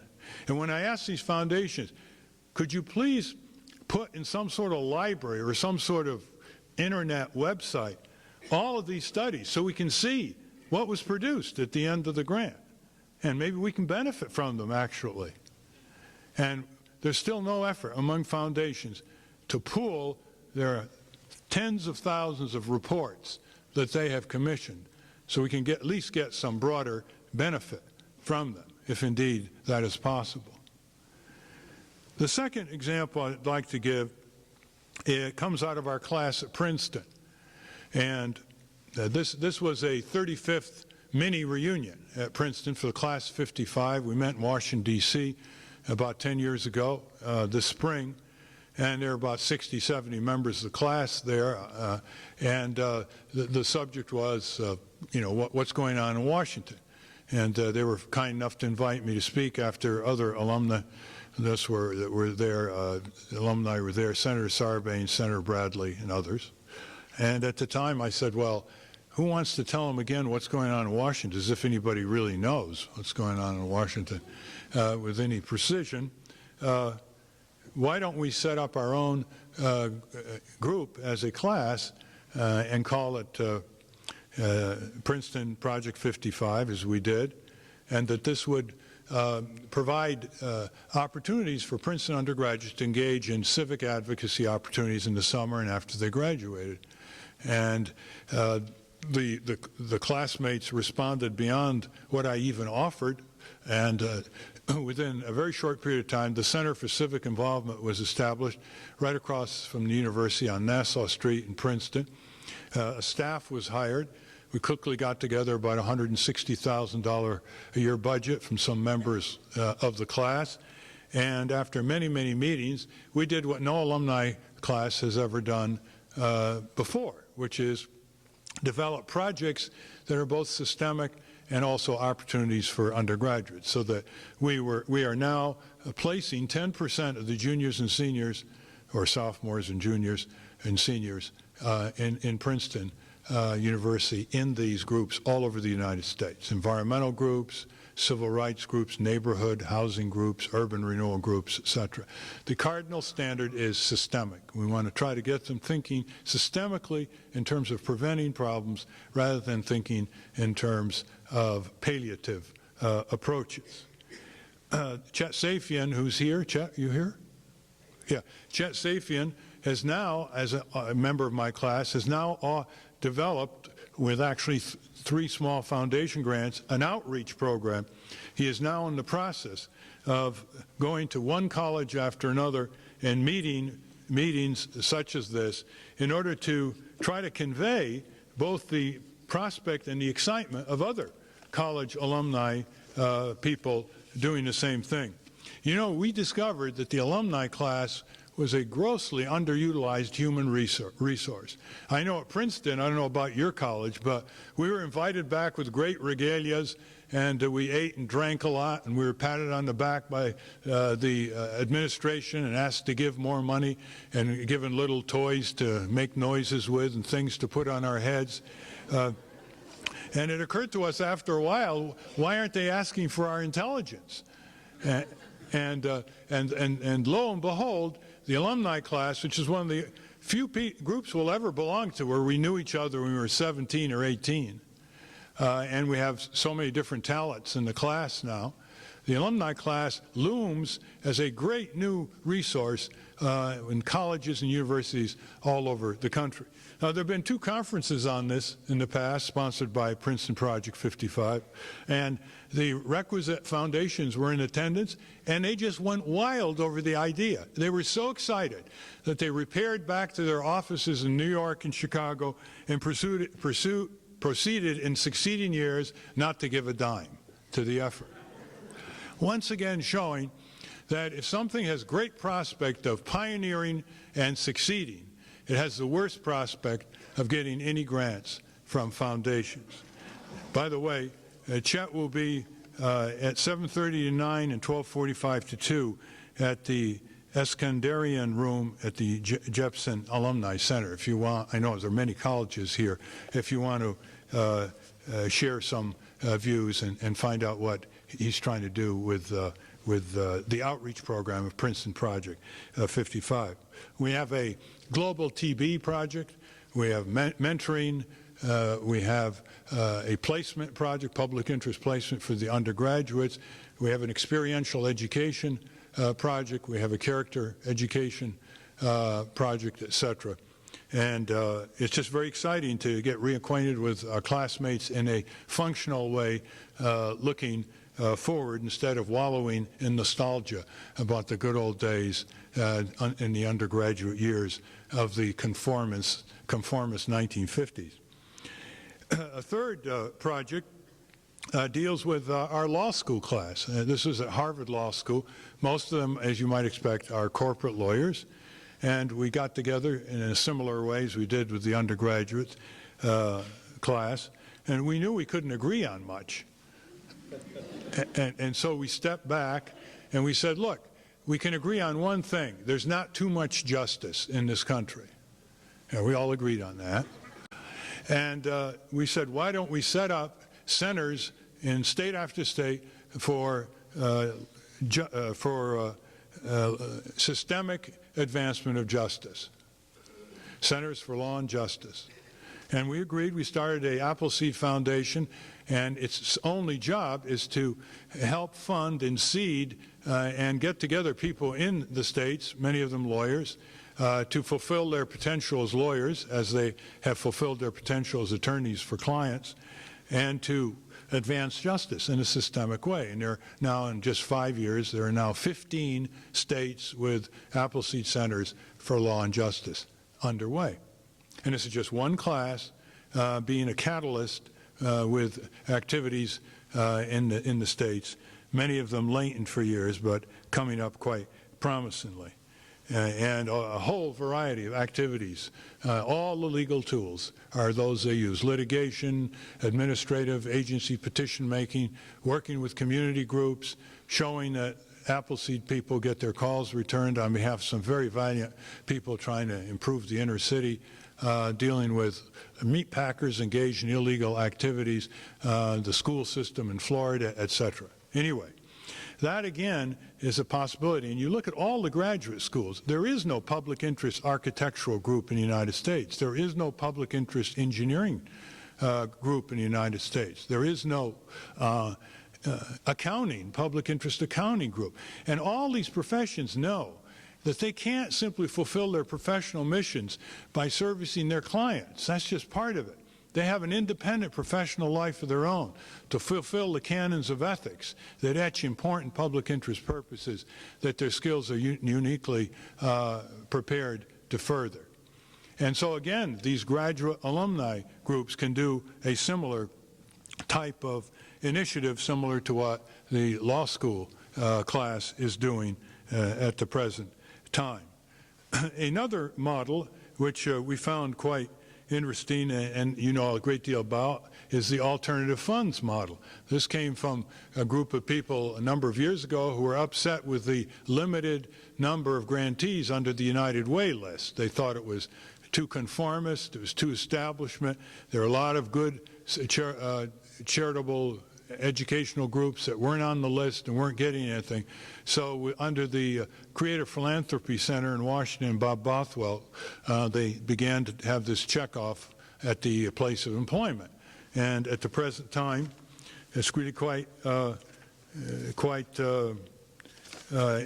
And when I ask these foundations, could you please put in some sort of library or some sort of internet website all of these studies so we can see what was produced at the end of the grant, and maybe we can benefit from them actually. And there's still no effort among foundations to pool their tens of thousands of reports that they have commissioned so we can at least get some broader benefit from them, if indeed that is possible. The second example I'd like to give, it comes out of our class at Princeton. And this was a 35th mini reunion at Princeton for the class of 55. We met in Washington, D.C. about 10 years ago this spring. And there were about 60, 70 members of the class there. The subject was, what's going on in Washington. And they were kind enough to invite me to speak after other alumni that were there. Alumni were there, Senator Sarbanes, Senator Bradley, and others. And at the time I said, well, who wants to tell them again what's going on in Washington, as if anybody really knows what's going on in Washington with any precision. Why don't we set up our own group as a class and call it Princeton Project 55, as we did, and that this would provide opportunities for Princeton undergraduates to engage in civic advocacy opportunities in the summer and after they graduated. And the classmates responded beyond what I even offered, and within a very short period of time, the Center for Civic Involvement was established right across from the university on Nassau Street in Princeton. A staff was hired. We quickly got together about $160,000 a year budget from some members of the class. And after many, many meetings, we did what no alumni class has ever done before, which is develop projects that are both systemic and also opportunities for undergraduates, so that we are now placing 10% of the juniors and seniors, or sophomores and juniors and seniors in Princeton University in these groups all over the United States. Environmental groups, civil rights groups, neighborhood, housing groups, urban renewal groups, etc. The cardinal standard is systemic. We want to try to get them thinking systemically in terms of preventing problems rather than thinking in terms of palliative approaches. Chet Safian, who's here, Chet, you here? Yeah, Chet Safian has now, as a member of my class, has now developed, with actually 3 small foundation grants, an outreach program. He is now in the process of going to one college after another and meetings such as this in order to try to convey both the prospect and the excitement of other college alumni people doing the same thing. You know, we discovered that the alumni class was a grossly underutilized human resource. I know at Princeton, I don't know about your college, but we were invited back with great regalias, and we ate and drank a lot, and we were patted on the back by the administration and asked to give more money and given little toys to make noises with and things to put on our heads. And it occurred to us after a while, why aren't they asking for our intelligence? And lo and behold, the alumni class, which is one of the few groups we'll ever belong to where we knew each other when we were 17 or 18, and we have so many different talents in the class now, the alumni class looms as a great new resource in colleges and universities all over the country. Now, there have been 2 conferences on this in the past, sponsored by Princeton Project 55, and the requisite foundations were in attendance, and they just went wild over the idea. They were so excited that they repaired back to their offices in New York and Chicago and proceeded in succeeding years not to give a dime to the effort. Once again showing that if something has great prospect of pioneering and succeeding, it has the worst prospect of getting any grants from foundations. By the way, Chet will be at 7:30 to 9 and 12:45 to 2 at the Eskandarian room at the Jepson Alumni Center. If you want, I know there are many colleges here, if you want to share some views and find out what he's trying to do with the outreach program of Princeton Project 55. We have a global TB project. We have mentoring. We have a placement project, public interest placement for the undergraduates. We have an experiential education project. We have a character education project, etc. And it's just very exciting to get reacquainted with our classmates in a functional way, looking forward instead of wallowing in nostalgia about the good old days in the undergraduate years of the conformist 1950s. A third project deals with our law school class. This is at Harvard Law School. Most of them, as you might expect, are corporate lawyers. And we got together in a similar way as we did with the undergraduate class. And we knew we couldn't agree on much. And so we stepped back and we said, look, we can agree on one thing. There's not too much justice in this country. And we all agreed on that. And we said, why don't we set up centers in state after state for systemic advancement of justice. Centers for Law and Justice. And we agreed. We started a Appleseed Foundation, and its only job is to help fund and seed and get together people in the states, many of them lawyers, to fulfill their potential as lawyers, as they have fulfilled their potential as attorneys for clients, and to advance justice in a systemic way. And there are now, in just 5 years, there are now 15 states with Appleseed Centers for Law and Justice underway. And this is just one class being a catalyst with activities in the states, many of them latent for years, but coming up quite promisingly. And a whole variety of activities. All the legal tools are those they use: litigation, administrative, agency petition making, working with community groups, showing that Appleseed people get their calls returned on behalf of some very valiant people trying to improve the inner city, dealing with meat packers engaged in illegal activities, the school system in Florida, etc. Anyway, that, again, is a possibility. And you look at all the graduate schools, there is no public interest architectural group in the United States. There is no public interest engineering group in the United States. There is no accounting, public interest accounting group. And all these professions know that they can't simply fulfill their professional missions by servicing their clients. That's just part of it. They have an independent professional life of their own to fulfill the canons of ethics that etch important public interest purposes that their skills are uniquely prepared to further. And so, again, these graduate alumni groups can do a similar type of initiative, similar to what the law school class is doing at the present time. Another model, which we found quite interesting and you know a great deal about, is the alternative funds model. This came from a group of people a number of years ago who were upset with the limited number of grantees under the United Way list. They thought it was too conformist, it was too establishment. There are a lot of good charitable educational groups that weren't on the list and weren't getting anything. So under the Creative Philanthropy Center in Washington, Bob Bothwell, they began to have this checkoff at the place of employment. And at the present time, it's really quite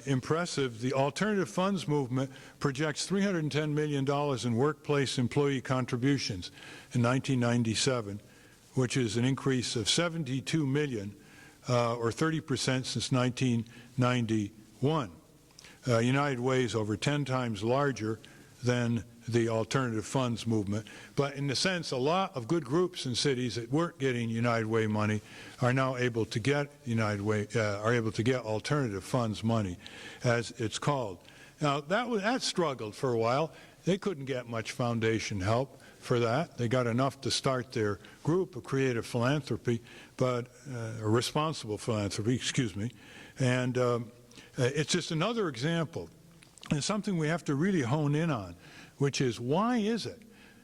impressive. The alternative funds movement projects $310 million in workplace employee contributions in 1997, which is an increase of 72 million, or 30% since 1991. United Way is over 10 times larger than the alternative funds movement. But in a sense, a lot of good groups and cities that weren't getting United Way money are now able to get United Way, are able to get alternative funds money, as it's called. Now, that struggled for a while. They couldn't get much foundation help for that. They got enough to start their group of creative philanthropy, but responsible philanthropy, excuse me. And it's just another example, and something we have to really hone in on, which is, why is it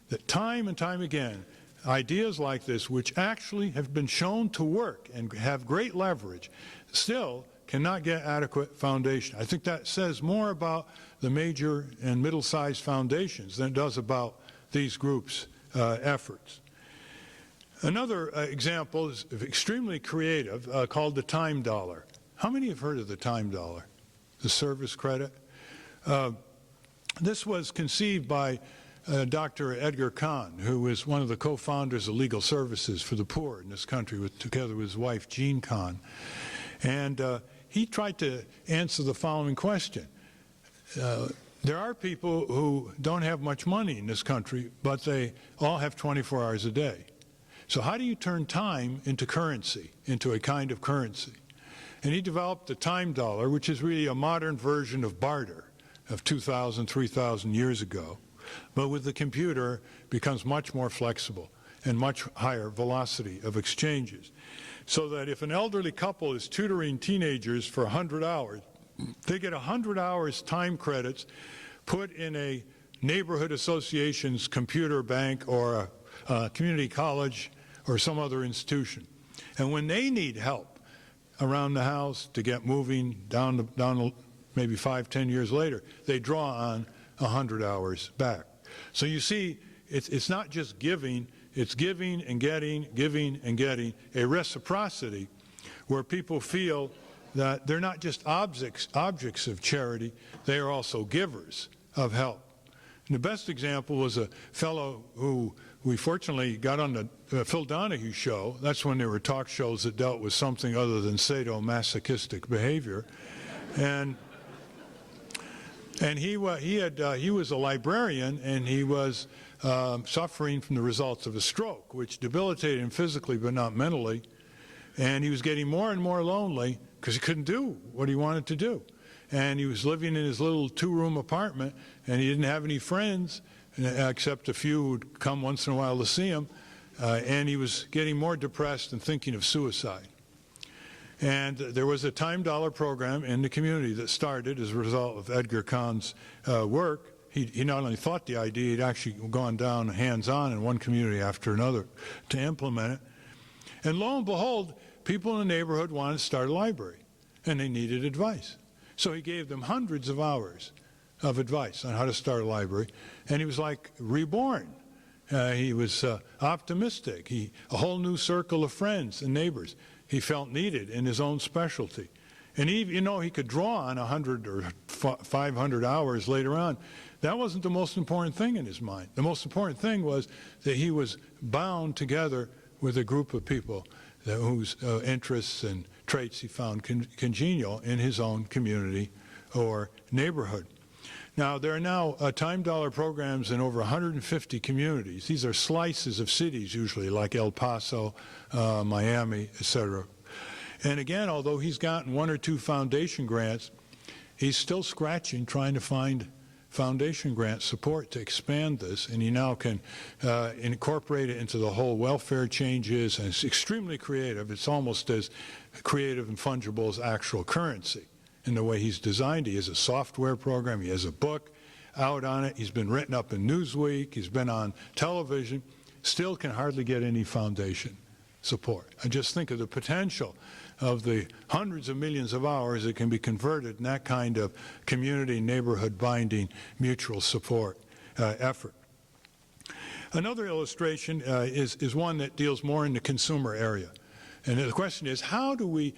that time and time again, ideas like this, which actually have been shown to work and have great leverage, still cannot get adequate foundation? I think that says more about the major and middle-sized foundations than it does about these groups' efforts. Another example is extremely creative, called the time dollar. How many have heard of the time dollar, the service credit? This was conceived by Dr. Edgar Kahn, who was one of the co-founders of Legal Services for the Poor in this country, together with his wife, Jean Kahn. And he tried to answer the following question. There are people who don't have much money in this country, but they all have 24 hours a day. So how do you turn time into currency, into a kind of currency? And he developed the time dollar, which is really a modern version of barter of 2,000, 3,000 years ago, but with the computer becomes much more flexible and much higher velocity of exchanges. So that if an elderly couple is tutoring teenagers for 100 hours, they get 100 hours time credits put in a neighborhood association's computer bank or a community college or some other institution. And when they need help around the house to get moving down maybe 5, 10 years later, they draw on 100 hours back. So you see, it's not just giving, it's giving and getting, a reciprocity where people feel that they're not just objects of charity, they are also givers of help. And the best example was a fellow who we fortunately got on the Phil Donahue show. That's when there were talk shows that dealt with something other than sadomasochistic behavior. And he was a librarian, and he was suffering from the results of a stroke, which debilitated him physically but not mentally. And he was getting more and more lonely because he couldn't do what he wanted to do. And he was living in his little two-room apartment, and he didn't have any friends except a few who'd come once in a while to see him. And he was getting more depressed and thinking of suicide. And there was a time dollar program in the community that started as a result of Edgar Kahn's work. He not only thought the idea, he'd actually gone down hands-on in one community after another to implement it. And lo and behold, people in the neighborhood wanted to start a library, and they needed advice. So he gave them hundreds of hours of advice on how to start a library, and he was like reborn. He was optimistic. A whole new circle of friends and neighbors he felt needed in his own specialty. And he could draw on 100 or 500 hours later on. That wasn't the most important thing in his mind. The most important thing was that he was bound together with a group of people whose interests and traits he found congenial in his own community or neighborhood. Now, there are now time dollar programs in over 150 communities. These are slices of cities, usually, like El Paso, Miami, etc. And again, although he's gotten 1 or 2 foundation grants, he's still scratching, trying to find foundation grant support to expand this, and he now can incorporate it into the whole welfare changes, and it's extremely creative. It's almost as creative and fungible as actual currency in the way he's designed. He has a software program, he has a book out on it, he's been written up in Newsweek, he's been on television, still can hardly get any foundation support. I just think of the potential of the hundreds of millions of hours that can be converted in that kind of community, neighborhood binding, mutual support effort. Another illustration is one that deals more in the consumer area. And the question is, how do we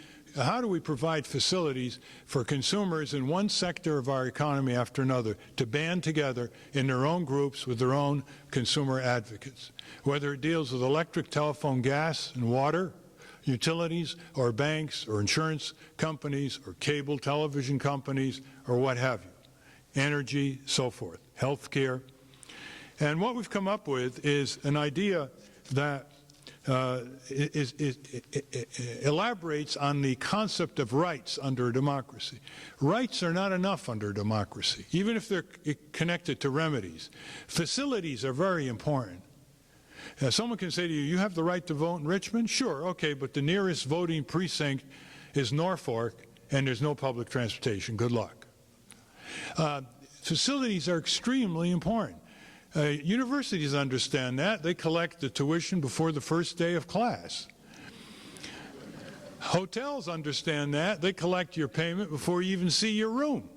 provide facilities for consumers in one sector of our economy after another to band together in their own groups with their own consumer advocates, whether it deals with electric, telephone, gas, and water, utilities, or banks, or insurance companies, or cable television companies, or what have you, energy, so forth, healthcare. And what we've come up with is an idea that elaborates on the concept of rights under a democracy. Rights are not enough under a democracy, even if they're connected to remedies. Facilities are very important. Someone can say to you, you have the right to vote in Richmond? Sure, okay, but the nearest voting precinct is Norfolk, and there's no public transportation. Good luck. Facilities are extremely important. Universities understand that. They collect the tuition before the first day of class. Hotels understand that. They collect your payment before you even see your room.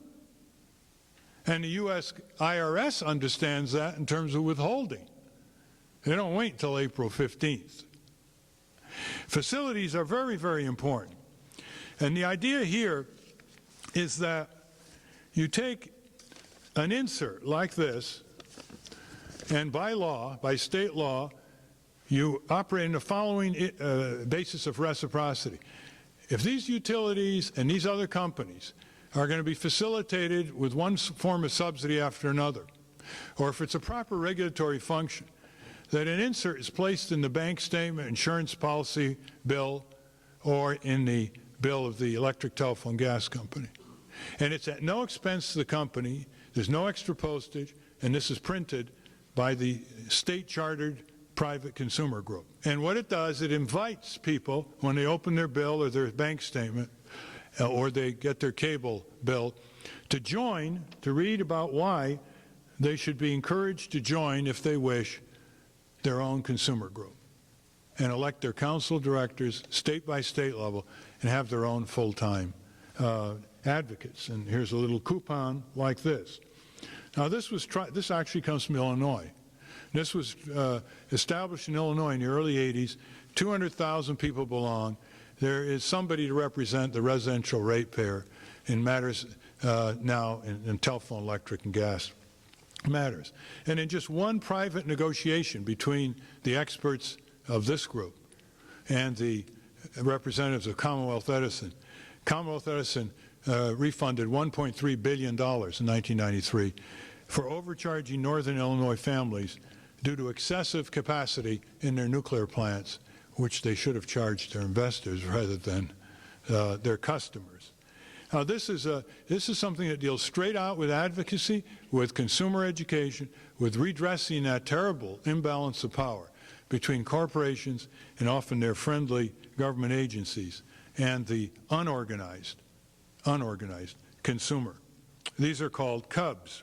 And the U.S. IRS understands that in terms of withholding. They don't wait until April 15th. Facilities are very, very important. And the idea here is that you take an insert like this, and by law, by state law, you operate in the following basis of reciprocity. If these utilities and these other companies are going to be facilitated with one form of subsidy after another, or if it's a proper regulatory function, that an insert is placed in the bank statement, insurance policy bill, or in the bill of the electric, telephone, gas company. And it's at no expense to the company, there's no extra postage, and this is printed by the state-chartered private consumer group. And what it does, it invites people, when they open their bill or their bank statement, or they get their cable bill, to join, to read about why they should be encouraged to join, if they wish, their own consumer group, and elect their council directors, state by state level, and have their own full-time advocates. And here's a little coupon like this. Now, this actually comes from Illinois. This was established in Illinois in the early 80s. 200,000 people belong. There is somebody to represent the residential ratepayer in matters now in telephone, electric, and gas matters. And in just one private negotiation between the experts of this group and the representatives of Commonwealth Edison refunded $1.3 billion in 1993 for overcharging Northern Illinois families due to excessive capacity in their nuclear plants, which they should have charged their investors rather than their customers. Now, this is something that deals straight out with advocacy, with consumer education, with redressing that terrible imbalance of power between corporations and often their friendly government agencies and the unorganized consumer. These are called Cubs.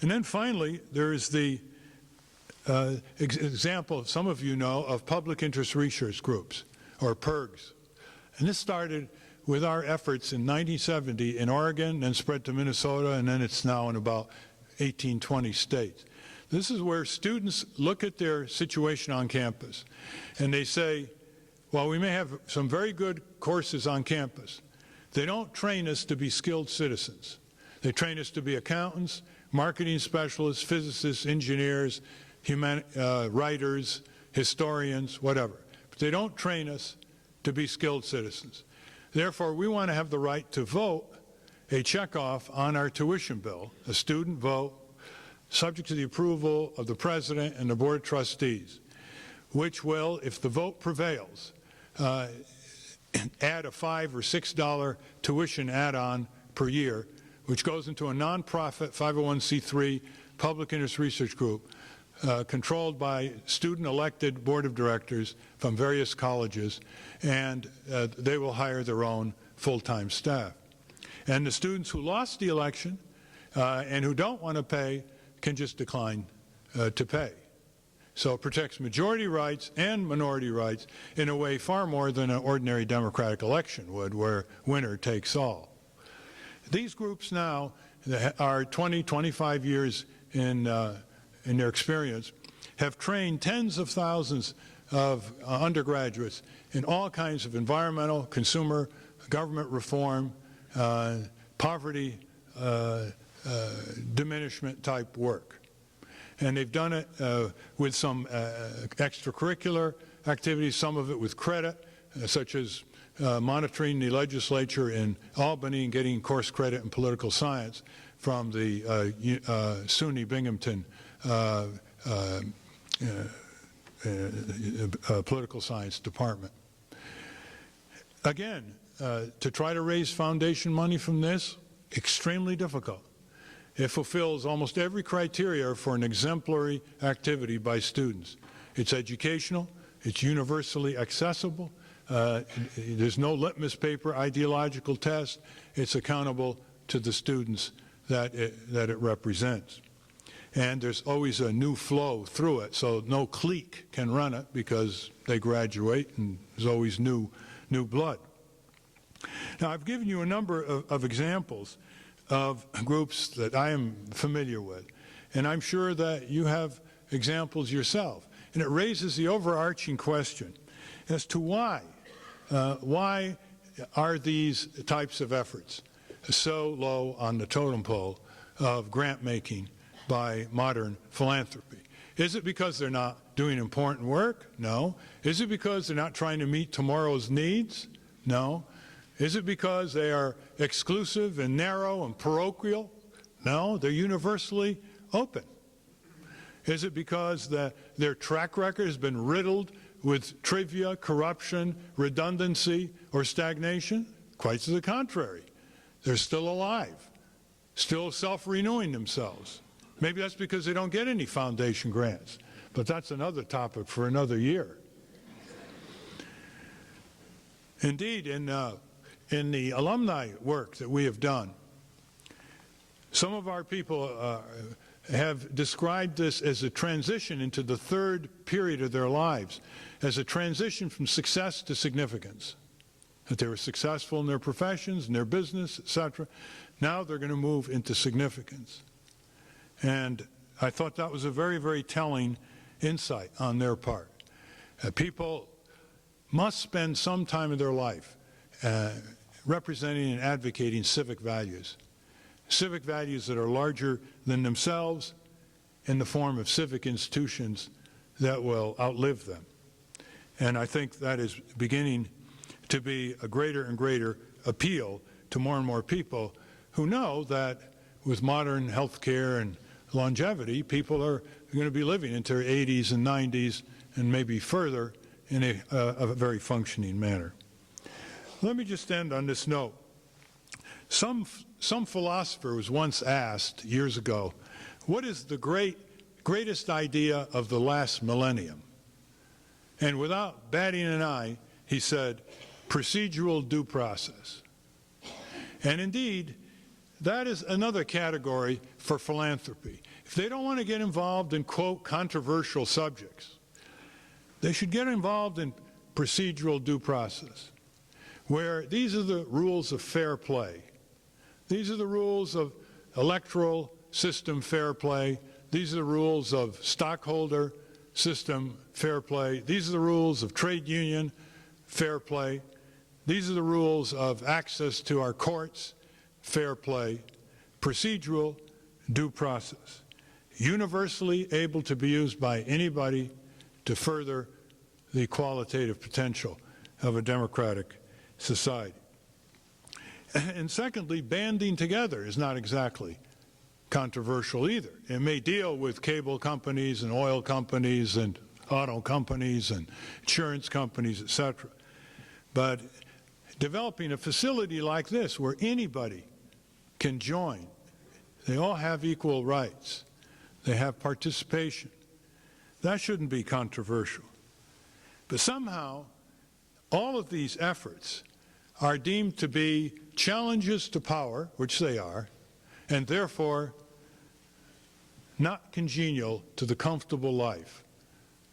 And then finally, there is the example, some of you know, of public interest research groups, or PIRGs. And this started with our efforts in 1970 in Oregon, then spread to Minnesota, and then it's now in about 18, 20 states. This is where students look at their situation on campus, and they say, well, we may have some very good courses on campus. They don't train us to be skilled citizens. They train us to be accountants, marketing specialists, physicists, engineers, writers, historians, whatever. But they don't train us to be skilled citizens. Therefore, we want to have the right to vote a checkoff on our tuition bill, a student vote, subject to the approval of the President and the Board of Trustees, which will, if the vote prevails, add a $5 or $6 tuition add-on per year, which goes into a nonprofit 501c3 public interest research group controlled by student-elected board of directors from various colleges, and they will hire their own full-time staff. And the students who lost the election and who don't want to pay can just decline to pay. So it protects majority rights and minority rights in a way far more than an ordinary democratic election would, where winner takes all. These groups now are 20, 25 years in their experience, have trained tens of thousands of undergraduates in all kinds of environmental, consumer, government reform, poverty diminishment type work. And they've done it with some extracurricular activities, some of it with credit, such as monitoring the legislature in Albany and getting course credit in political science from the SUNY Binghamton political science department. Again, to try to raise foundation money from this, extremely difficult. It fulfills almost every criteria for an exemplary activity by students. It's educational, it's universally accessible, there's no litmus paper ideological test, it's accountable to the students that it represents. And there's always a new flow through it, so no clique can run it because they graduate and there's always new blood. Now, I've given you a number of examples of groups that I am familiar with, and I'm sure that you have examples yourself. And it raises the overarching question as to why are these types of efforts so low on the totem pole of grant making by modern philanthropy? Is it because they're not doing important work? No. Is it because they're not trying to meet tomorrow's needs? No. Is it because they are exclusive and narrow and parochial? No, they're universally open. Is it because their track record has been riddled with trivia, corruption, redundancy, or stagnation? Quite to the contrary. They're still alive, still self-renewing themselves. Maybe that's because they don't get any foundation grants, but that's another topic for another year. Indeed, in the alumni work that we have done, some of our people have described this as a transition into the third period of their lives, as a transition from success to significance. That they were successful in their professions, in their business, etc. Now they're going to move into significance. And I thought that was a very, very telling insight on their part. People must spend some time of their life representing and advocating civic values that are larger than themselves in the form of civic institutions that will outlive them. And I think that is beginning to be a greater and greater appeal to more and more people who know that with modern health care and longevity, people are going to be living into their 80s and 90s and maybe further in a very functioning manner. Let me just end on this note. Some philosopher was once asked years ago, what is the greatest idea of the last millennium? And without batting an eye, he said, procedural due process. And indeed, that is another category for philanthropy. If they don't want to get involved in, quote, controversial subjects, they should get involved in procedural due process, where these are the rules of fair play. These are the rules of electoral system fair play. These are the rules of stockholder system fair play. These are the rules of trade union fair play. These are the rules of access to our courts fair play. Procedural due process, universally able to be used by anybody to further the qualitative potential of a democratic society. And secondly, banding together is not exactly controversial either. It may deal with cable companies and oil companies and auto companies and insurance companies, etc. But developing a facility like this where anybody can join, they all have equal rights, they have participation, that shouldn't be controversial. But somehow, all of these efforts are deemed to be challenges to power, which they are, and therefore not congenial to the comfortable life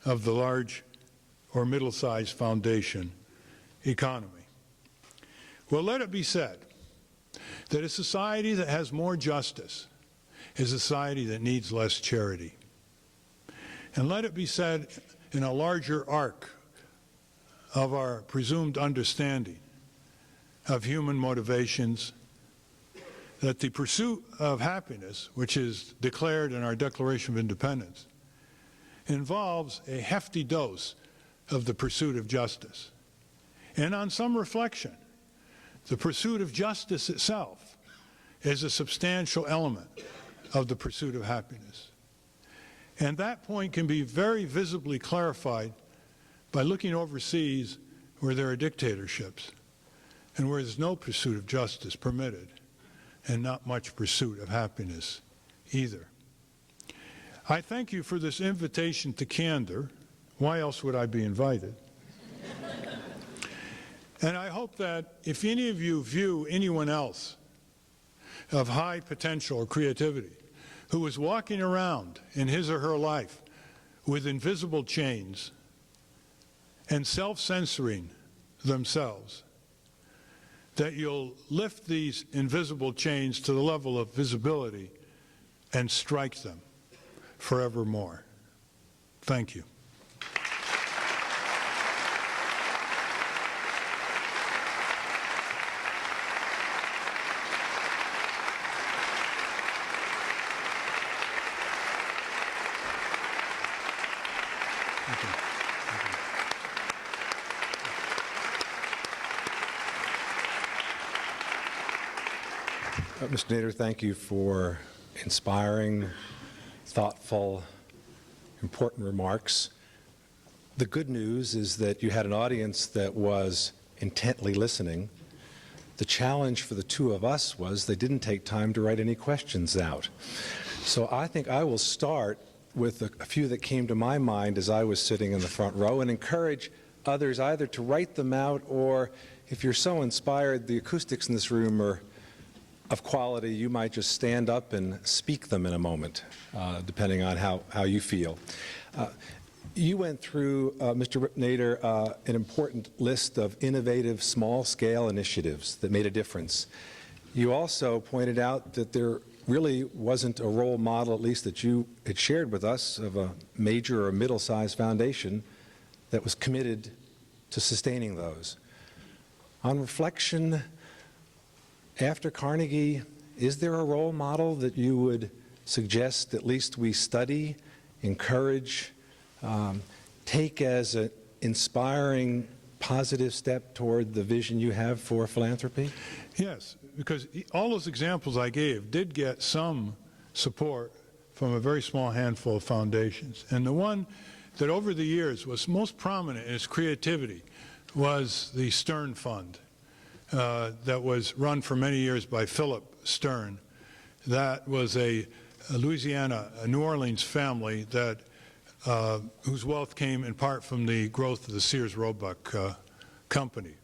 of the large or middle-sized foundation economy. Well, let it be said that a society that has more justice is a society that needs less charity. And let it be said in a larger arc of our presumed understanding of human motivations that the pursuit of happiness, which is declared in our Declaration of Independence, involves a hefty dose of the pursuit of justice. And on some reflection, the pursuit of justice itself is a substantial element of the pursuit of happiness. And that point can be very visibly clarified by looking overseas where there are dictatorships and where there's no pursuit of justice permitted and not much pursuit of happiness either. I thank you for this invitation to candor. Why else would I be invited? And I hope that if any of you view anyone else of high potential or creativity who is walking around in his or her life with invisible chains and self-censoring themselves, that you'll lift these invisible chains to the level of visibility and strike them forevermore. Thank you. Mr. Nader, thank you for inspiring, thoughtful, important remarks. The good news is that you had an audience that was intently listening. The challenge for the two of us was they didn't take time to write any questions out. So I think I will start with a few that came to my mind as I was sitting in the front row and encourage others either to write them out or, if you're so inspired, the acoustics in this room are of quality, you might just stand up and speak them in a moment, depending on how you feel. You went through, Mr. Nader, an important list of innovative small-scale initiatives that made a difference. You also pointed out that there really wasn't a role model, at least that you had shared with us, of a major or middle-sized foundation that was committed to sustaining those. On reflection, after Carnegie, is there a role model that you would suggest at least we study, encourage, take as an inspiring, positive step toward the vision you have for philanthropy? Yes, because all those examples I gave did get some support from a very small handful of foundations. And the one that over the years was most prominent in its creativity was the Stern Fund that was run for many years by Philip Stern. That was a Louisiana, a New Orleans family that whose wealth came in part from the growth of the Sears Roebuck company.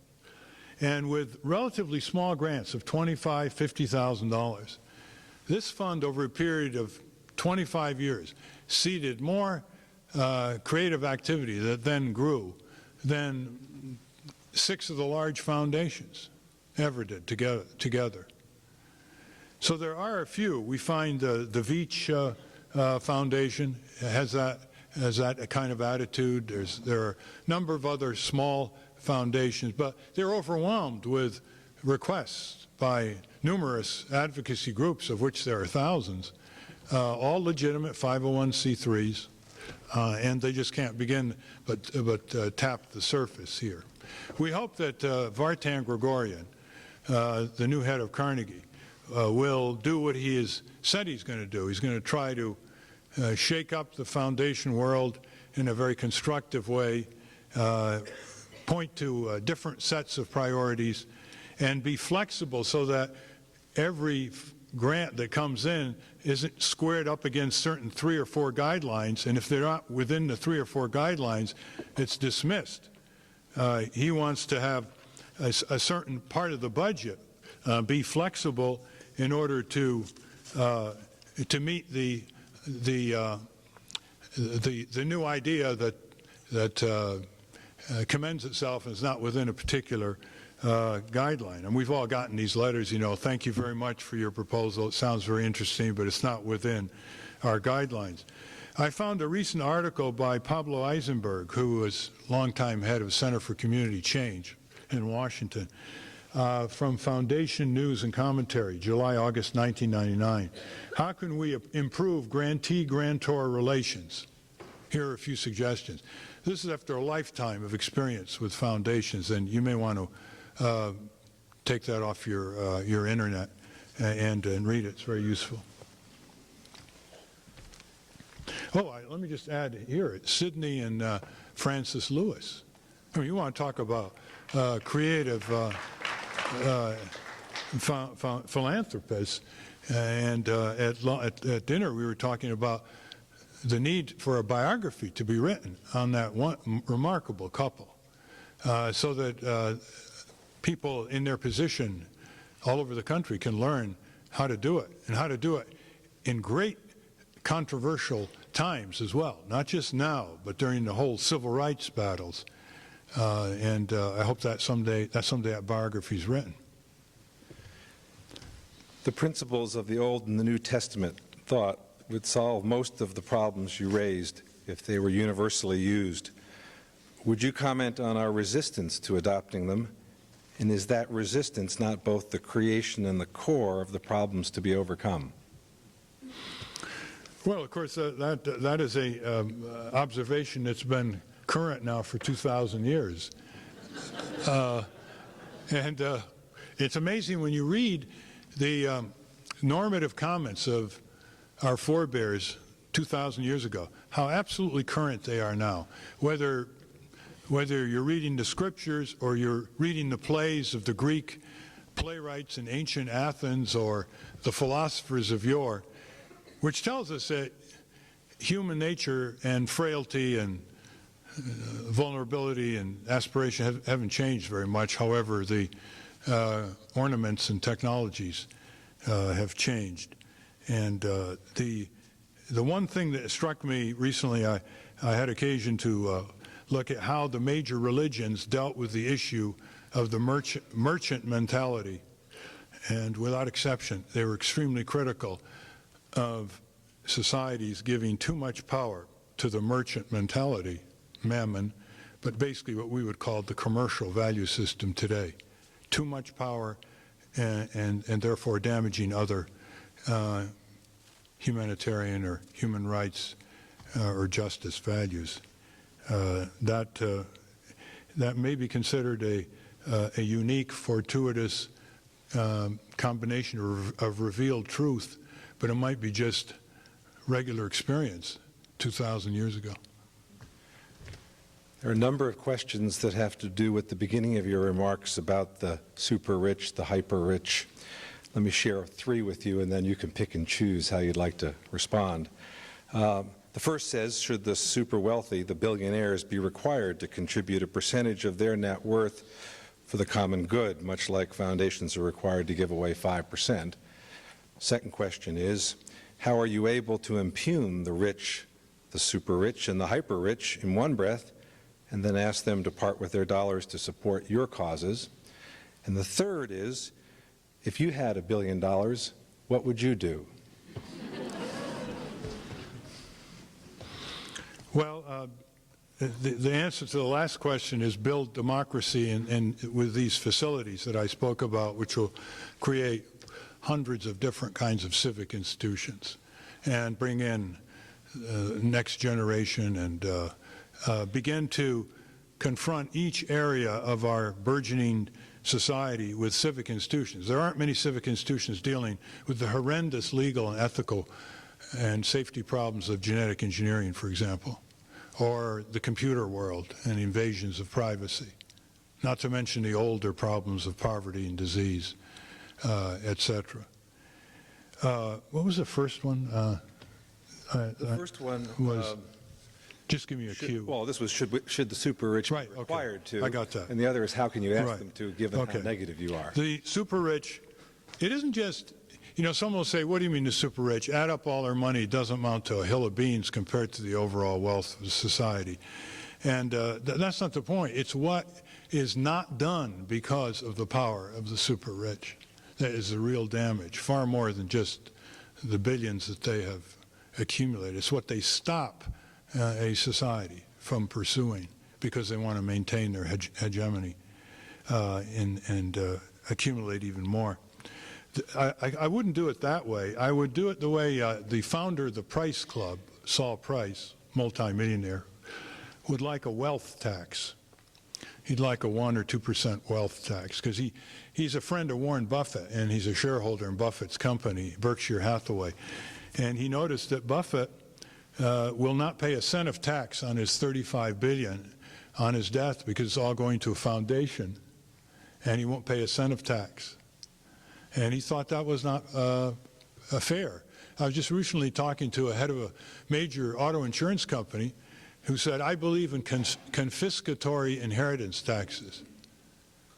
And with relatively small grants of $25,000, $50,000, this fund over a period of 25 years seeded more creative activity that then grew than 6 of the large foundations ever did together. So there are a few. We find the Veach Foundation has that kind of attitude. There are a number of other small foundations, but they're overwhelmed with requests by numerous advocacy groups, of which there are thousands, all legitimate 501c3s, and they just can't begin but tap the surface here. We hope that Vartan Gregorian, the new head of Carnegie, will do what he has said he's going to do. He's going to try to shake up the foundation world in a very constructive way, point to different sets of priorities, and be flexible so that every grant that comes in isn't squared up against certain 3 or 4 guidelines, and if they're not within the 3 or 4 guidelines, it's dismissed. He wants to have a certain part of the budget be flexible in order to meet the new idea that commends itself and is not within a particular guideline. And we've all gotten these letters, you know, thank you very much for your proposal. It sounds very interesting, but it's not within our guidelines. I found a recent article by Pablo Eisenberg, who was longtime head of Center for Community Change in Washington, from Foundation News and Commentary, July, August 1999. How can we improve grantee-grantor relations? Here are a few suggestions. This is after a lifetime of experience with foundations, and you may want to take that off your internet and read it. It's very useful. Oh, let me just add here, Sidney and Francis Lewis. I mean, you want to talk about creative philanthropists, and at dinner we were talking about the need for a biography to be written on that one remarkable couple, so that people in their position all over the country can learn how to do it, and how to do it in great controversial times as well, not just now, but during the whole civil rights battles. And I hope that someday that biography is written. The principles of the Old and the New Testament thought would solve most of the problems you raised if they were universally used. Would you comment on our resistance to adopting them? And is that resistance not both the creation and the core of the problems to be overcome? Well, of course, that is a observation that's been current now for 2,000 years. And it's amazing when you read the normative comments of our forebears 2,000 years ago, how absolutely current they are now. Whether you're reading the scriptures or you're reading the plays of the Greek playwrights in ancient Athens or the philosophers of yore, which tells us that human nature and frailty and vulnerability and aspiration haven't changed very much. However, the ornaments and technologies have changed. And the one thing that struck me recently, I had occasion to look at how the major religions dealt with the issue of the merchant mentality. and without exception, they were extremely critical of societies giving too much power to the merchant mentality, mammon, but basically what we would call the commercial value system today. Too much power and therefore damaging other humanitarian or human rights or justice values. That may be considered a unique, fortuitous combination of revealed truth, but it might be just regular experience 2,000 years ago. There are a number of questions that have to do with the beginning of your remarks about the super rich, the hyper rich. Let me share 3 with you, and then you can pick and choose how you'd like to respond. The first says, should the super wealthy, the billionaires, be required to contribute a percentage of their net worth for the common good, much like foundations are required to give away 5%? Second question is, how are you able to impugn the rich, the super rich, and the hyper rich in one breath, and then ask them to part with their dollars to support your causes? And the third is, if you had $1 billion, what would you do? Well, the answer to the last question is build democracy and with these facilities that I spoke about, which will create hundreds of different kinds of civic institutions and bring in next generation and begin to confront each area of our burgeoning society with civic institutions. There aren't many civic institutions dealing with the horrendous legal and ethical and safety problems of genetic engineering, for example, or the computer world and invasions of privacy, not to mention the older problems of poverty and disease, etc. What was the first one? The first one was, just give me a cue. Well, this was should the super rich Right, be required to? I got that. And the other is how can you ask Right. them to, given how negative you are? The super rich, it isn't just, you know, someone will say, what do you mean the super rich? Add up all their money, it doesn't amount to a hill of beans compared to the overall wealth of society. And that's not the point. It's what is not done because of the power of the super rich that is the real damage, far more than just the billions that they have accumulated. It's what they stop a society from pursuing because they want to maintain their hegemony and accumulate even more. I wouldn't do it that way. I would do it the way the founder of the Price Club, Saul Price, multimillionaire, would like a wealth tax. He'd like a 1 or 2% wealth tax because he's a friend of Warren Buffett and he's a shareholder in Buffett's company, Berkshire Hathaway. And he noticed that Buffett will not pay a cent of tax on his $35 billion on his death because it's all going to a foundation, and he won't pay a cent of tax. And he thought that was not fair. I was just recently talking to a head of a major auto insurance company who said, I believe in confiscatory inheritance taxes.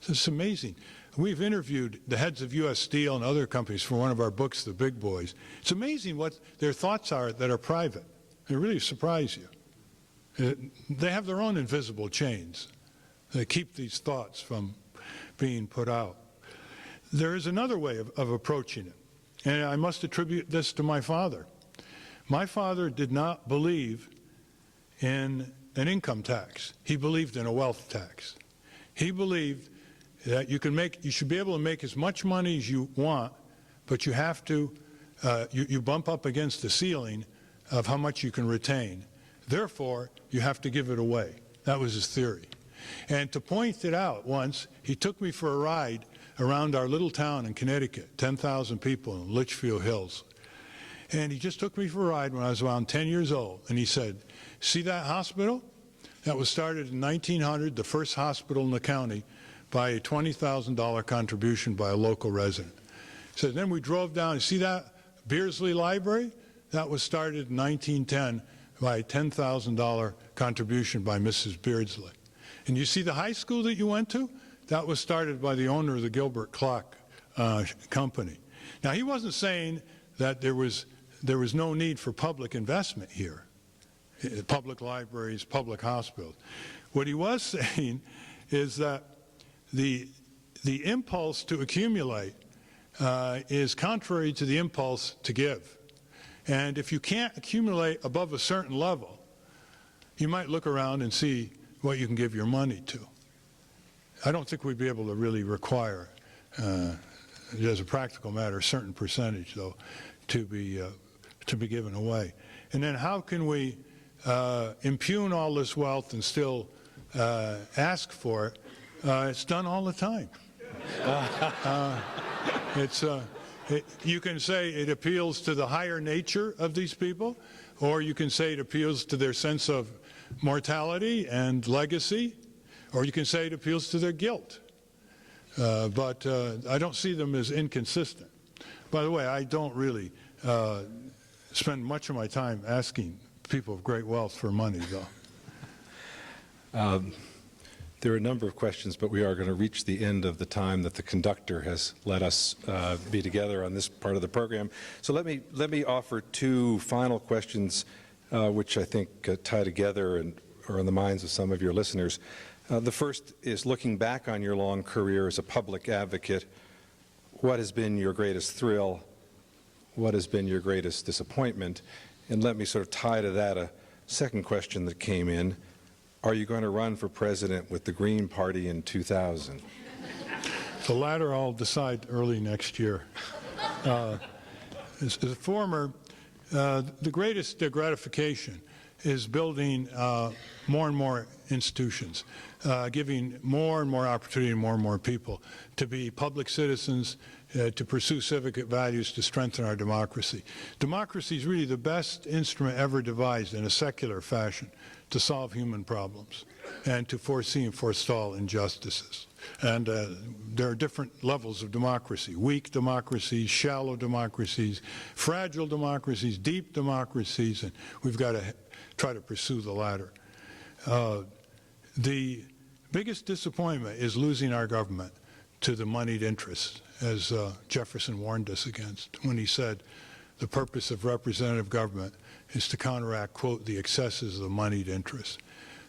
So it's amazing. We've interviewed the heads of U.S. Steel and other companies for one of our books, The Big Boys. It's amazing what their thoughts are that are private. They really surprise you. They have their own invisible chains that keep these thoughts from being put out. There is another way of approaching it, and I must attribute this to my father. My father did not believe in an income tax. He believed in a wealth tax. He believed that you should be able to make as much money as you want, but you have to, you bump up against the ceiling of how much you can retain. Therefore, you have to give it away. That was his theory. And to point it out once, he took me for a ride around our little town in Connecticut, 10,000 people in Litchfield Hills. And he just took me for a ride when I was around 10 years old. And he said, see that hospital? That was started in 1900, the first hospital in the county, by a $20,000 contribution by a local resident. He said, then we drove down, see that Beardsley Library? That was started in 1910 by a $10,000 contribution by Mrs. Beardsley. And you see the high school that you went to? That was started by the owner of the Gilbert Clock company. Now, he wasn't saying that there was no need for public investment here, public libraries, public hospitals. What he was saying is that the impulse to accumulate is contrary to the impulse to give. And if you can't accumulate above a certain level, you might look around and see what you can give your money to. I don't think we'd be able to really require, as a practical matter, a certain percentage, though, to be given away. And then how can we impugn all this wealth and still ask for it? It's done all the time. You can say it appeals to the higher nature of these people, or you can say it appeals to their sense of mortality and legacy, or you can say it appeals to their guilt. But I don't see them as inconsistent. By the way, I don't really spend much of my time asking people of great wealth for money, though. There are a number of questions, but we are going to reach the end of the time that the conductor has let us be together on this part of the program. So let me offer two final questions, which I think tie together and are on the minds of some of your listeners. The first is, looking back on your long career as a public advocate, what has been your greatest thrill? What has been your greatest disappointment? And let me sort of tie to that a second question that came in. Are you going to run for president with the Green Party in 2000? The latter I'll decide early next year. As a former, the greatest gratification is building more and more institutions, giving more and more opportunity to more and more people to be public citizens, to pursue civic values, to strengthen our democracy. Democracy is really the best instrument ever devised in a secular fashion to solve human problems and to foresee and forestall injustices. And there are different levels of democracy: weak democracies, shallow democracies, fragile democracies, deep democracies, and we've got to try to pursue the latter. The biggest disappointment is losing our government to the moneyed interests, as Jefferson warned us against when he said the purpose of representative government is to counteract, quote, the excesses of the moneyed interests.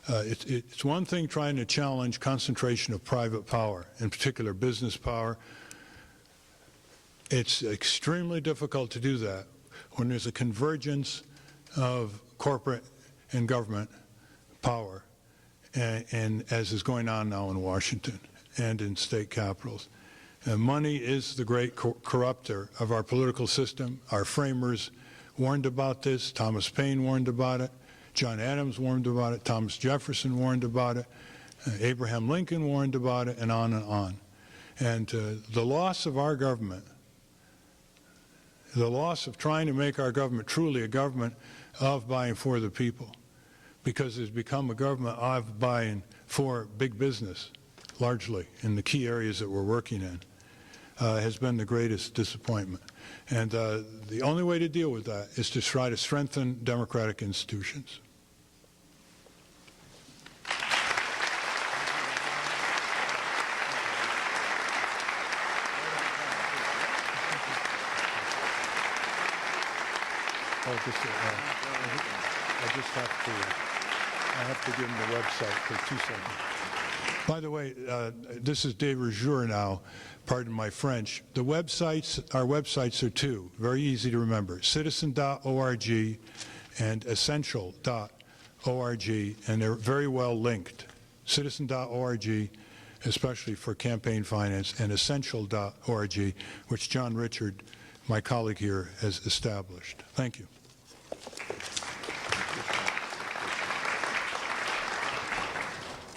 It's one thing trying to challenge concentration of private power, in particular business power. It's extremely difficult to do that when there's a convergence of corporate and government power, and as is going on now in Washington and in state capitals. Money is the great corrupter of our political system. Our framers warned about this. Thomas Paine warned about it. John Adams warned about it. Thomas Jefferson warned about it. Abraham Lincoln warned about it, and on and on. And the loss of our government, the loss of trying to make our government truly a government of, by, and for the people, because it's become a government of, by, and for big business, largely, in the key areas that we're working in, has been the greatest disappointment. And the only way to deal with that is to try to strengthen democratic institutions. I have to give him the website for 2 seconds. By the way, this is de rigueur now, pardon my French. Our websites are two, very easy to remember: citizen.org and essential.org, and they're very well linked. Citizen.org, especially for campaign finance, and essential.org, which John Richard, my colleague here, has established. Thank you.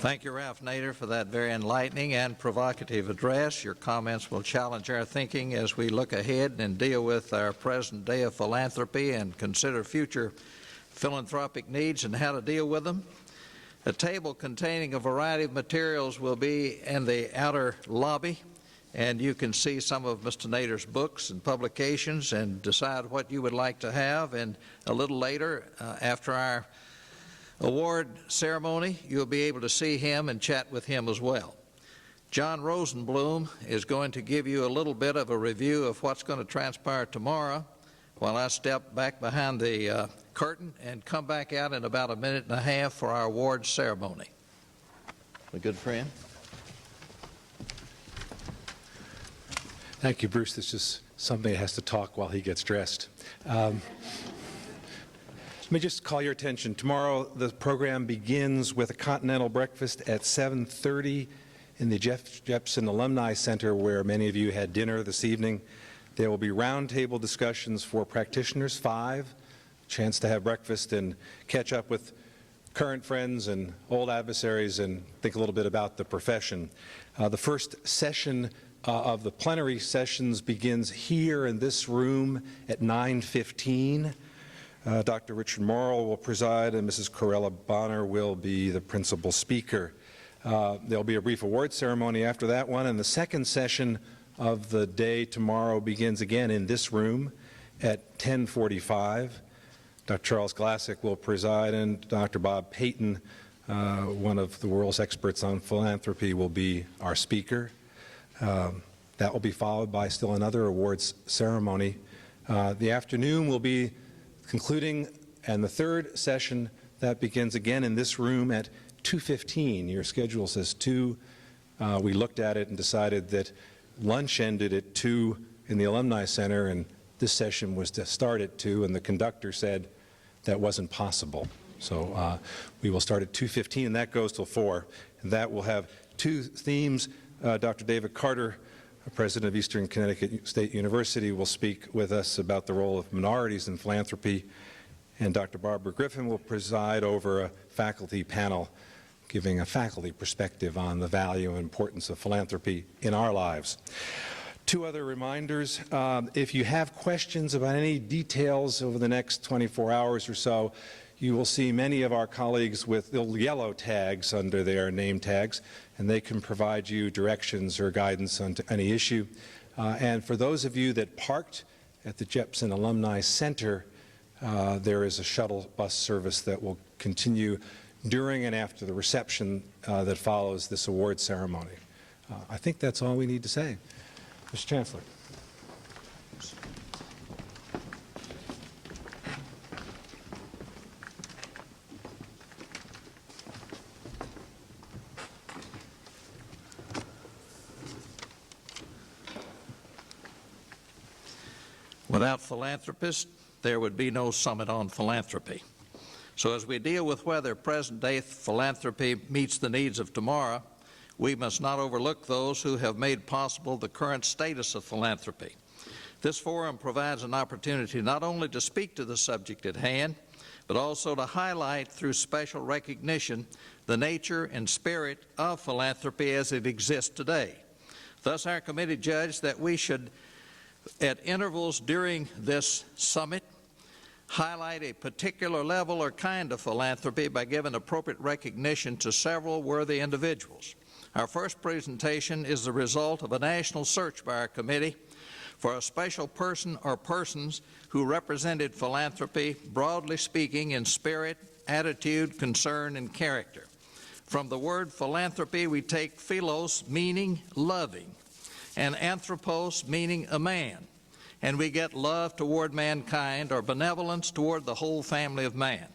Thank you, Ralph Nader, for that very enlightening and provocative address. Your comments will challenge our thinking as we look ahead and deal with our present day of philanthropy and consider future philanthropic needs and how to deal with them. A table containing a variety of materials will be in the outer lobby, and you can see some of Mr. Nader's books and publications and decide what you would like to have. And a little later, after our award ceremony, you'll be able to see him and chat with him as well. John Rosenblum is going to give you a little bit of a review of what's going to transpire tomorrow while I step back behind the curtain and come back out in about 1.5 minutes for our award ceremony. My good friend. Thank you, Bruce. It's just somebody has to talk while he gets dressed. Let me just call your attention. Tomorrow, the program begins with a continental breakfast at 7:30 in the Jeff Jepson Alumni Center, where many of you had dinner this evening. There will be roundtable discussions for practitioners, 5, chance to have breakfast and catch up with current friends and old adversaries and think a little bit about the profession. The first session of the plenary sessions begins here in this room at 9:15. Dr. Richard Morrill will preside, and Mrs. Corella Bonner will be the principal speaker. There'll be a brief award ceremony after that one, and the second session of the day tomorrow begins again in this room at 10:45. Dr. Charles Glassick will preside, and Dr. Bob Payton, one of the world's experts on philanthropy, will be our speaker. That will be followed by still another awards ceremony. The afternoon will be concluding, and the third session that begins again in this room at 2:15. Your schedule says 2. We looked at it and decided that lunch ended at 2 in the Alumni Center, and this session was to start at 2, and the conductor said that wasn't possible. So we will start at 2:15, and that goes till 4. And that will have 2 themes. Dr. David Carter, president of Eastern Connecticut State University, will speak with us about the role of minorities in philanthropy, and Dr. Barbara Griffin will preside over a faculty panel giving a faculty perspective on the value and importance of philanthropy in our lives. 2 other reminders. If you have questions about any details over the next 24 hours or so, you will see many of our colleagues with little yellow tags under their name tags, and they can provide you directions or guidance on any issue. And for those of you that parked at the Jepson Alumni Center, there is a shuttle bus service that will continue during and after the reception that follows this award ceremony. I think that's all we need to say. Mr. Chancellor. Without philanthropists, there would be no summit on philanthropy. So as we deal with whether present-day philanthropy meets the needs of tomorrow, we must not overlook those who have made possible the current status of philanthropy. This forum provides an opportunity not only to speak to the subject at hand, but also to highlight through special recognition the nature and spirit of philanthropy as it exists today. Thus, our committee judged that we should, at intervals during this summit, highlight a particular level or kind of philanthropy by giving appropriate recognition to several worthy individuals. Our first presentation is the result of a national search by our committee for a special person or persons who represented philanthropy, broadly speaking, in spirit, attitude, concern, and character. From the word philanthropy, we take philos, meaning loving, and anthropos, meaning a man. And we get love toward mankind, or benevolence toward the whole family of man.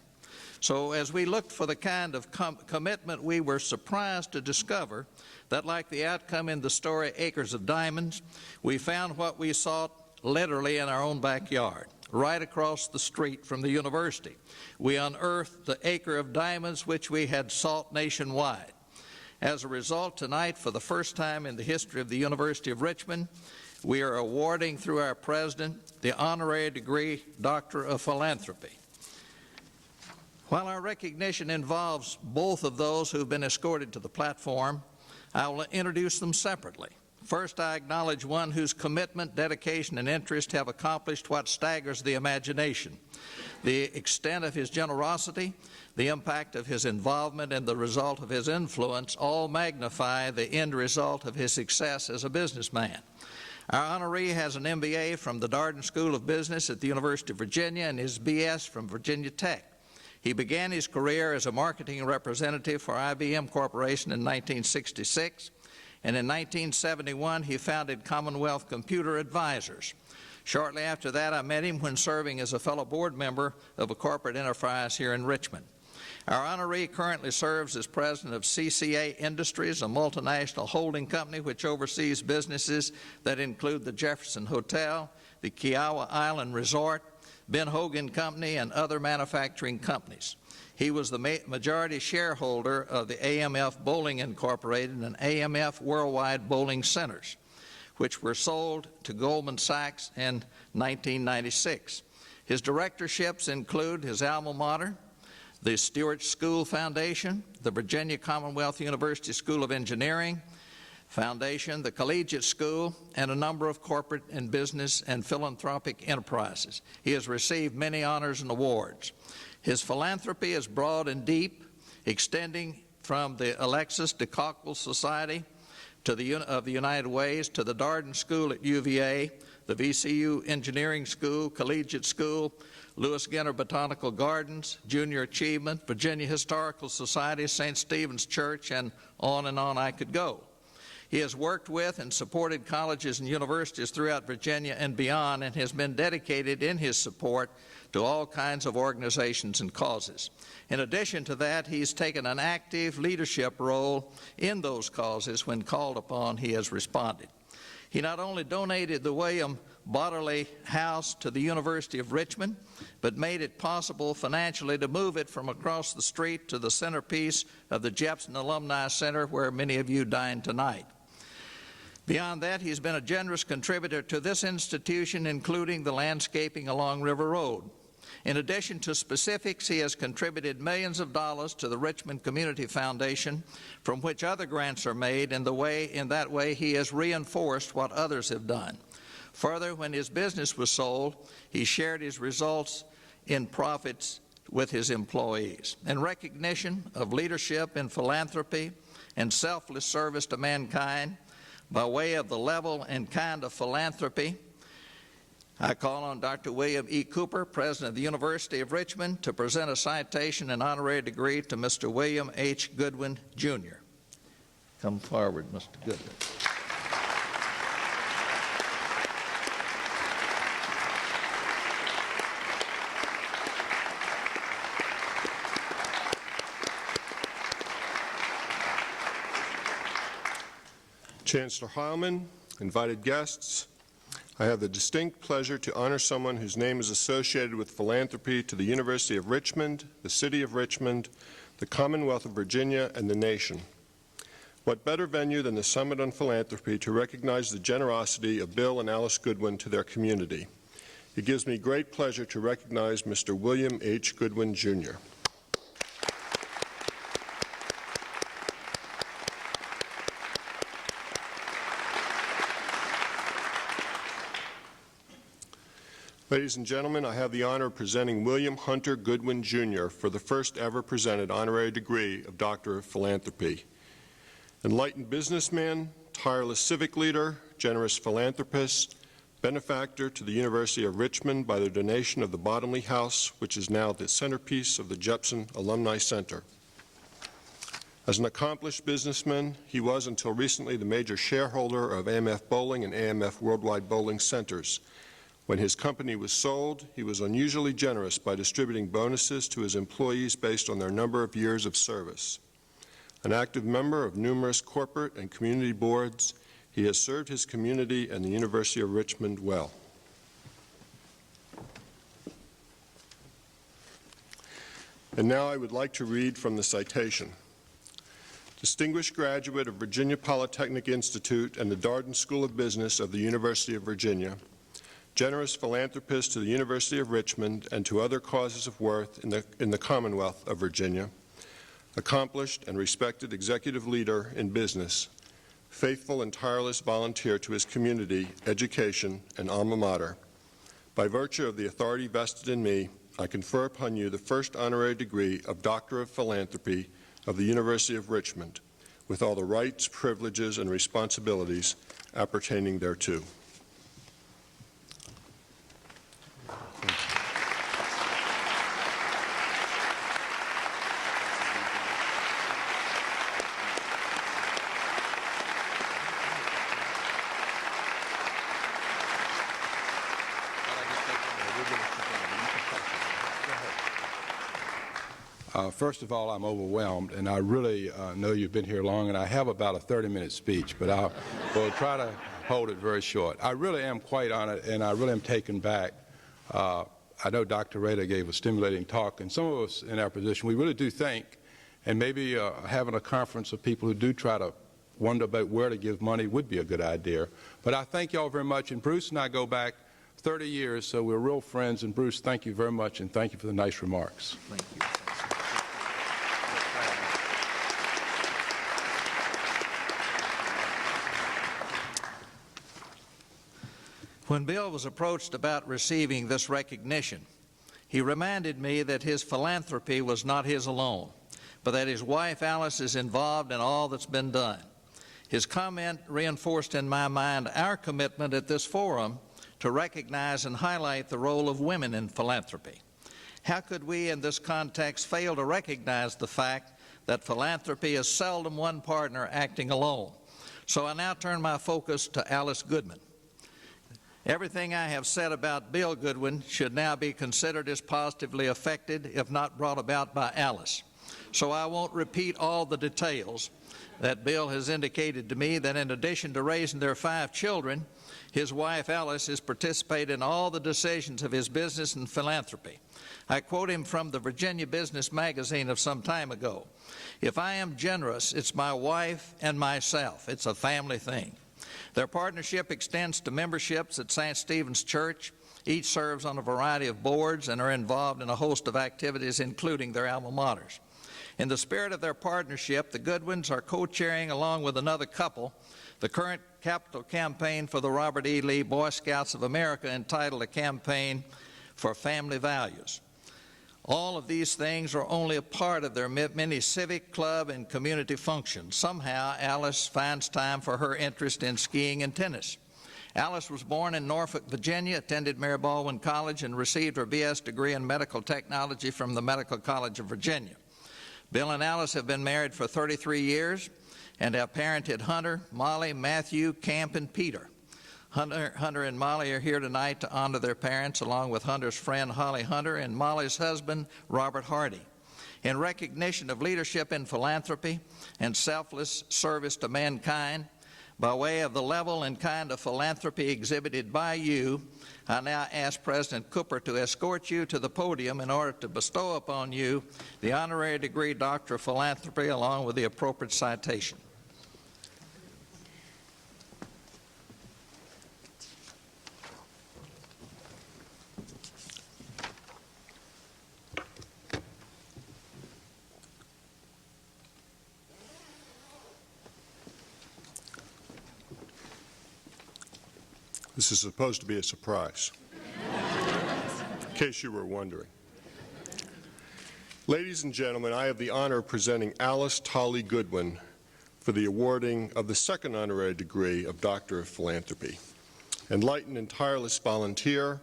So as we looked for the kind of commitment, we were surprised to discover that, like the outcome in the story Acres of Diamonds, we found what we sought literally in our own backyard, right across the street from the university. We unearthed the acre of diamonds which we had sought nationwide. As a result, tonight, for the first time in the history of the University of Richmond, we are awarding through our president the honorary degree Doctor of Philanthropy. While our recognition involves both of those who have been escorted to the platform, I will introduce them separately. First, I acknowledge one whose commitment, dedication, and interest have accomplished what staggers the imagination. The extent of his generosity, the impact of his involvement, and the result of his influence all magnify the end result of his success as a businessman. Our honoree has an MBA from the Darden School of Business at the University of Virginia and his BS from Virginia Tech. He began his career as a marketing representative for IBM Corporation in 1966, and in 1971 he founded Commonwealth Computer Advisors. Shortly after that, I met him when serving as a fellow board member of a corporate enterprise here in Richmond. Our honoree currently serves as president of CCA Industries, a multinational holding company which oversees businesses that include the Jefferson Hotel, the Kiowa Island Resort, Ben Hogan Company, and other manufacturing companies. He was the majority shareholder of the AMF Bowling Incorporated and AMF Worldwide Bowling Centers, which were sold to Goldman Sachs in 1996. His directorships include his alma mater, the Stewart School Foundation, the Virginia Commonwealth University School of Engineering Foundation, the Collegiate School, and a number of corporate and business and philanthropic enterprises. He has received many honors and awards. His philanthropy is broad and deep, extending from the Alexis de Tocqueville Society of the United Ways to the Darden School at UVA, the VCU Engineering School, Collegiate School, Lewis Ginter Botanical Gardens, Junior Achievement, Virginia Historical Society, St. Stephen's Church, and on I could go. He has worked with and supported colleges and universities throughout Virginia and beyond, and has been dedicated in his support to all kinds of organizations and causes. In addition to that, he's taken an active leadership role in those causes. When called upon, he has responded. He not only donated the William Botterley House to the University of Richmond, but made it possible financially to move it from across the street to the centerpiece of the Jepson Alumni Center, where many of you dined tonight. Beyond that, he's been a generous contributor to this institution, including the landscaping along River Road. In addition to specifics, he has contributed millions of dollars to the Richmond Community Foundation, from which other grants are made. In that way, he has reinforced what others have done. Further, when his business was sold, he shared his results in profits with his employees. In recognition of leadership in philanthropy and selfless service to mankind, by way of the level and kind of philanthropy, I call on Dr. William E. Cooper, President of the University of Richmond, to present a citation and honorary degree to Mr. William H. Goodwin, Jr. Come forward, Mr. Goodwin. Chancellor Heilman, invited guests, I have the distinct pleasure to honor someone whose name is associated with philanthropy to the University of Richmond, the City of Richmond, the Commonwealth of Virginia, and the nation. What better venue than the Summit on Philanthropy to recognize the generosity of Bill and Alice Goodwin to their community. It gives me great pleasure to recognize Mr. William H. Goodwin, Jr. Ladies and gentlemen, I have the honor of presenting William Hunter Goodwin, Jr. for the first ever presented honorary degree of Doctor of Philanthropy. Enlightened businessman, tireless civic leader, generous philanthropist, benefactor to the University of Richmond by the donation of the Bottomley House, which is now the centerpiece of the Jepson Alumni Center. As an accomplished businessman, he was until recently the major shareholder of AMF Bowling and AMF Worldwide Bowling Centers. When his company was sold, he was unusually generous by distributing bonuses to his employees based on their number of years of service. An active member of numerous corporate and community boards, he has served his community and the University of Richmond well. And now I would like to read from the citation. Distinguished graduate of Virginia Polytechnic Institute and the Darden School of Business of the University of Virginia, generous philanthropist to the University of Richmond and to other causes of worth in the Commonwealth of Virginia, accomplished and respected executive leader in business, faithful and tireless volunteer to his community, education, and alma mater. By virtue of the authority vested in me, I confer upon you the first honorary degree of Doctor of Philanthropy of the University of Richmond, with all the rights, privileges, and responsibilities appertaining thereto. First of all, I'm overwhelmed, and I really know you've been here long, and I have about a 30-minute speech, but I will try to hold it very short. I really am quite honored, and I really am taken back. I know Dr. Rader gave a stimulating talk, and some of us in our position, we really do think, and maybe having a conference of people who do try to wonder about where to give money would be a good idea. But I thank you all very much, and Bruce and I go back 30 years, so we're real friends. And Bruce, thank you very much, and thank you for the nice remarks. Thank you. When Bill was approached about receiving this recognition, he reminded me that his philanthropy was not his alone, but that his wife Alice is involved in all that's been done. His comment reinforced in my mind our commitment at this forum to recognize and highlight the role of women in philanthropy. How could we in this context fail to recognize the fact that philanthropy is seldom one partner acting alone? So I now turn my focus to Alice Goodwin. Everything I have said about Bill Goodwin should now be considered as positively affected, if not brought about, by Alice. So I won't repeat all the details that Bill has indicated to me that in addition to raising their 5 children, his wife Alice has participated in all the decisions of his business and philanthropy. I quote him from the Virginia Business Magazine of some time ago. "If I am generous, it's my wife and myself. It's a family thing." Their partnership extends to memberships at St. Stephen's Church. Each serves on a variety of boards and are involved in a host of activities, including their alma maters. In the spirit of their partnership, the Goodwins are co-chairing, along with another couple, the current capital campaign for the Robert E. Lee Boy Scouts of America, entitled A Campaign for Family Values. All of these things are only a part of their many civic, club, and community functions. Somehow, Alice finds time for her interest in skiing and tennis. Alice was born in Norfolk, Virginia, attended Mary Baldwin College, and received her B.S. degree in medical technology from the Medical College of Virginia. Bill and Alice have been married for 33 years and have parented Hunter, Molly, Matthew, Camp, and Peter. Hunter and Molly are here tonight to honor their parents, along with Hunter's friend Holly Hunter and Molly's husband, Robert Hardy. In recognition of leadership in philanthropy and selfless service to mankind, by way of the level and kind of philanthropy exhibited by you, I now ask President Cooper to escort you to the podium in order to bestow upon you the honorary degree Doctor of Philanthropy, along with the appropriate citation. This is supposed to be a surprise, in case you were wondering. Ladies and gentlemen, I have the honor of presenting Alice Tolly Goodwin for the awarding of the second honorary degree of Doctor of Philanthropy. Enlightened and tireless volunteer,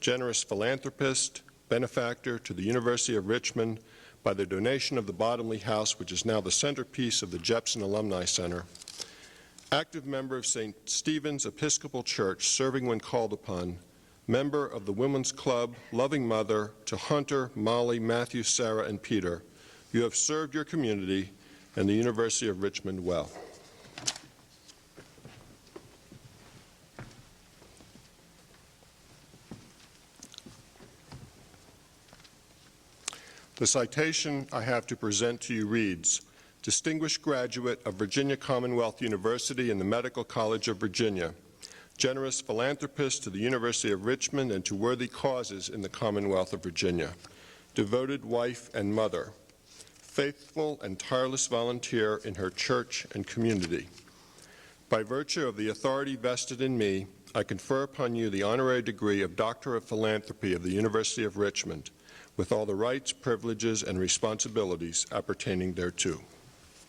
generous philanthropist, benefactor to the University of Richmond by the donation of the Bottomley House, which is now the centerpiece of the Jepson Alumni Center. Active member of St. Stephen's Episcopal Church, serving when called upon. Member of the Women's Club, loving mother to Hunter, Molly, Matthew, Sarah, and Peter. You have served your community and the University of Richmond well. The citation I have to present to you reads, Distinguished Graduate of Virginia Commonwealth University and the Medical College of Virginia, generous philanthropist to the University of Richmond and to worthy causes in the Commonwealth of Virginia, devoted wife and mother, faithful and tireless volunteer in her church and community. By virtue of the authority vested in me, I confer upon you the honorary degree of Doctor of Philanthropy of the University of Richmond, with all the rights, privileges, and responsibilities appertaining thereto.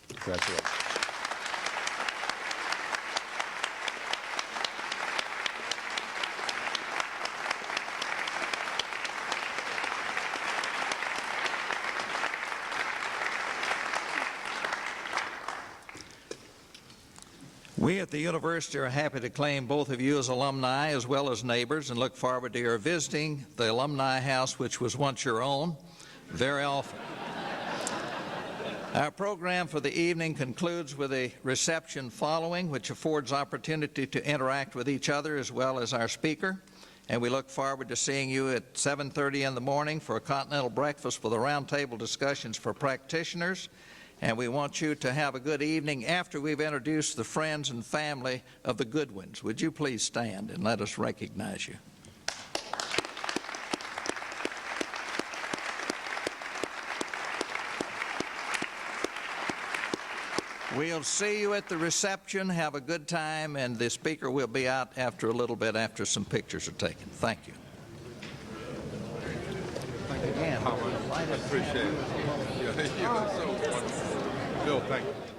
Congratulations. We at the university are happy to claim both of you as alumni as well as neighbors, and look forward to your visiting the alumni house, which was once your own, very often. Our program for the evening concludes with a reception following, which affords opportunity to interact with each other as well as our speaker. And we look forward to seeing you at 7:30 in the morning for a continental breakfast for the roundtable discussions for practitioners. And we want you to have a good evening after we've introduced the friends and family of the Goodwins. Would you please stand and let us recognize you? We'll see you at the reception. Have a good time, and the speaker will be out after a little bit after some pictures are taken. Thank you. Again, I appreciate it. Yeah, so wonderful. Bill, thank you.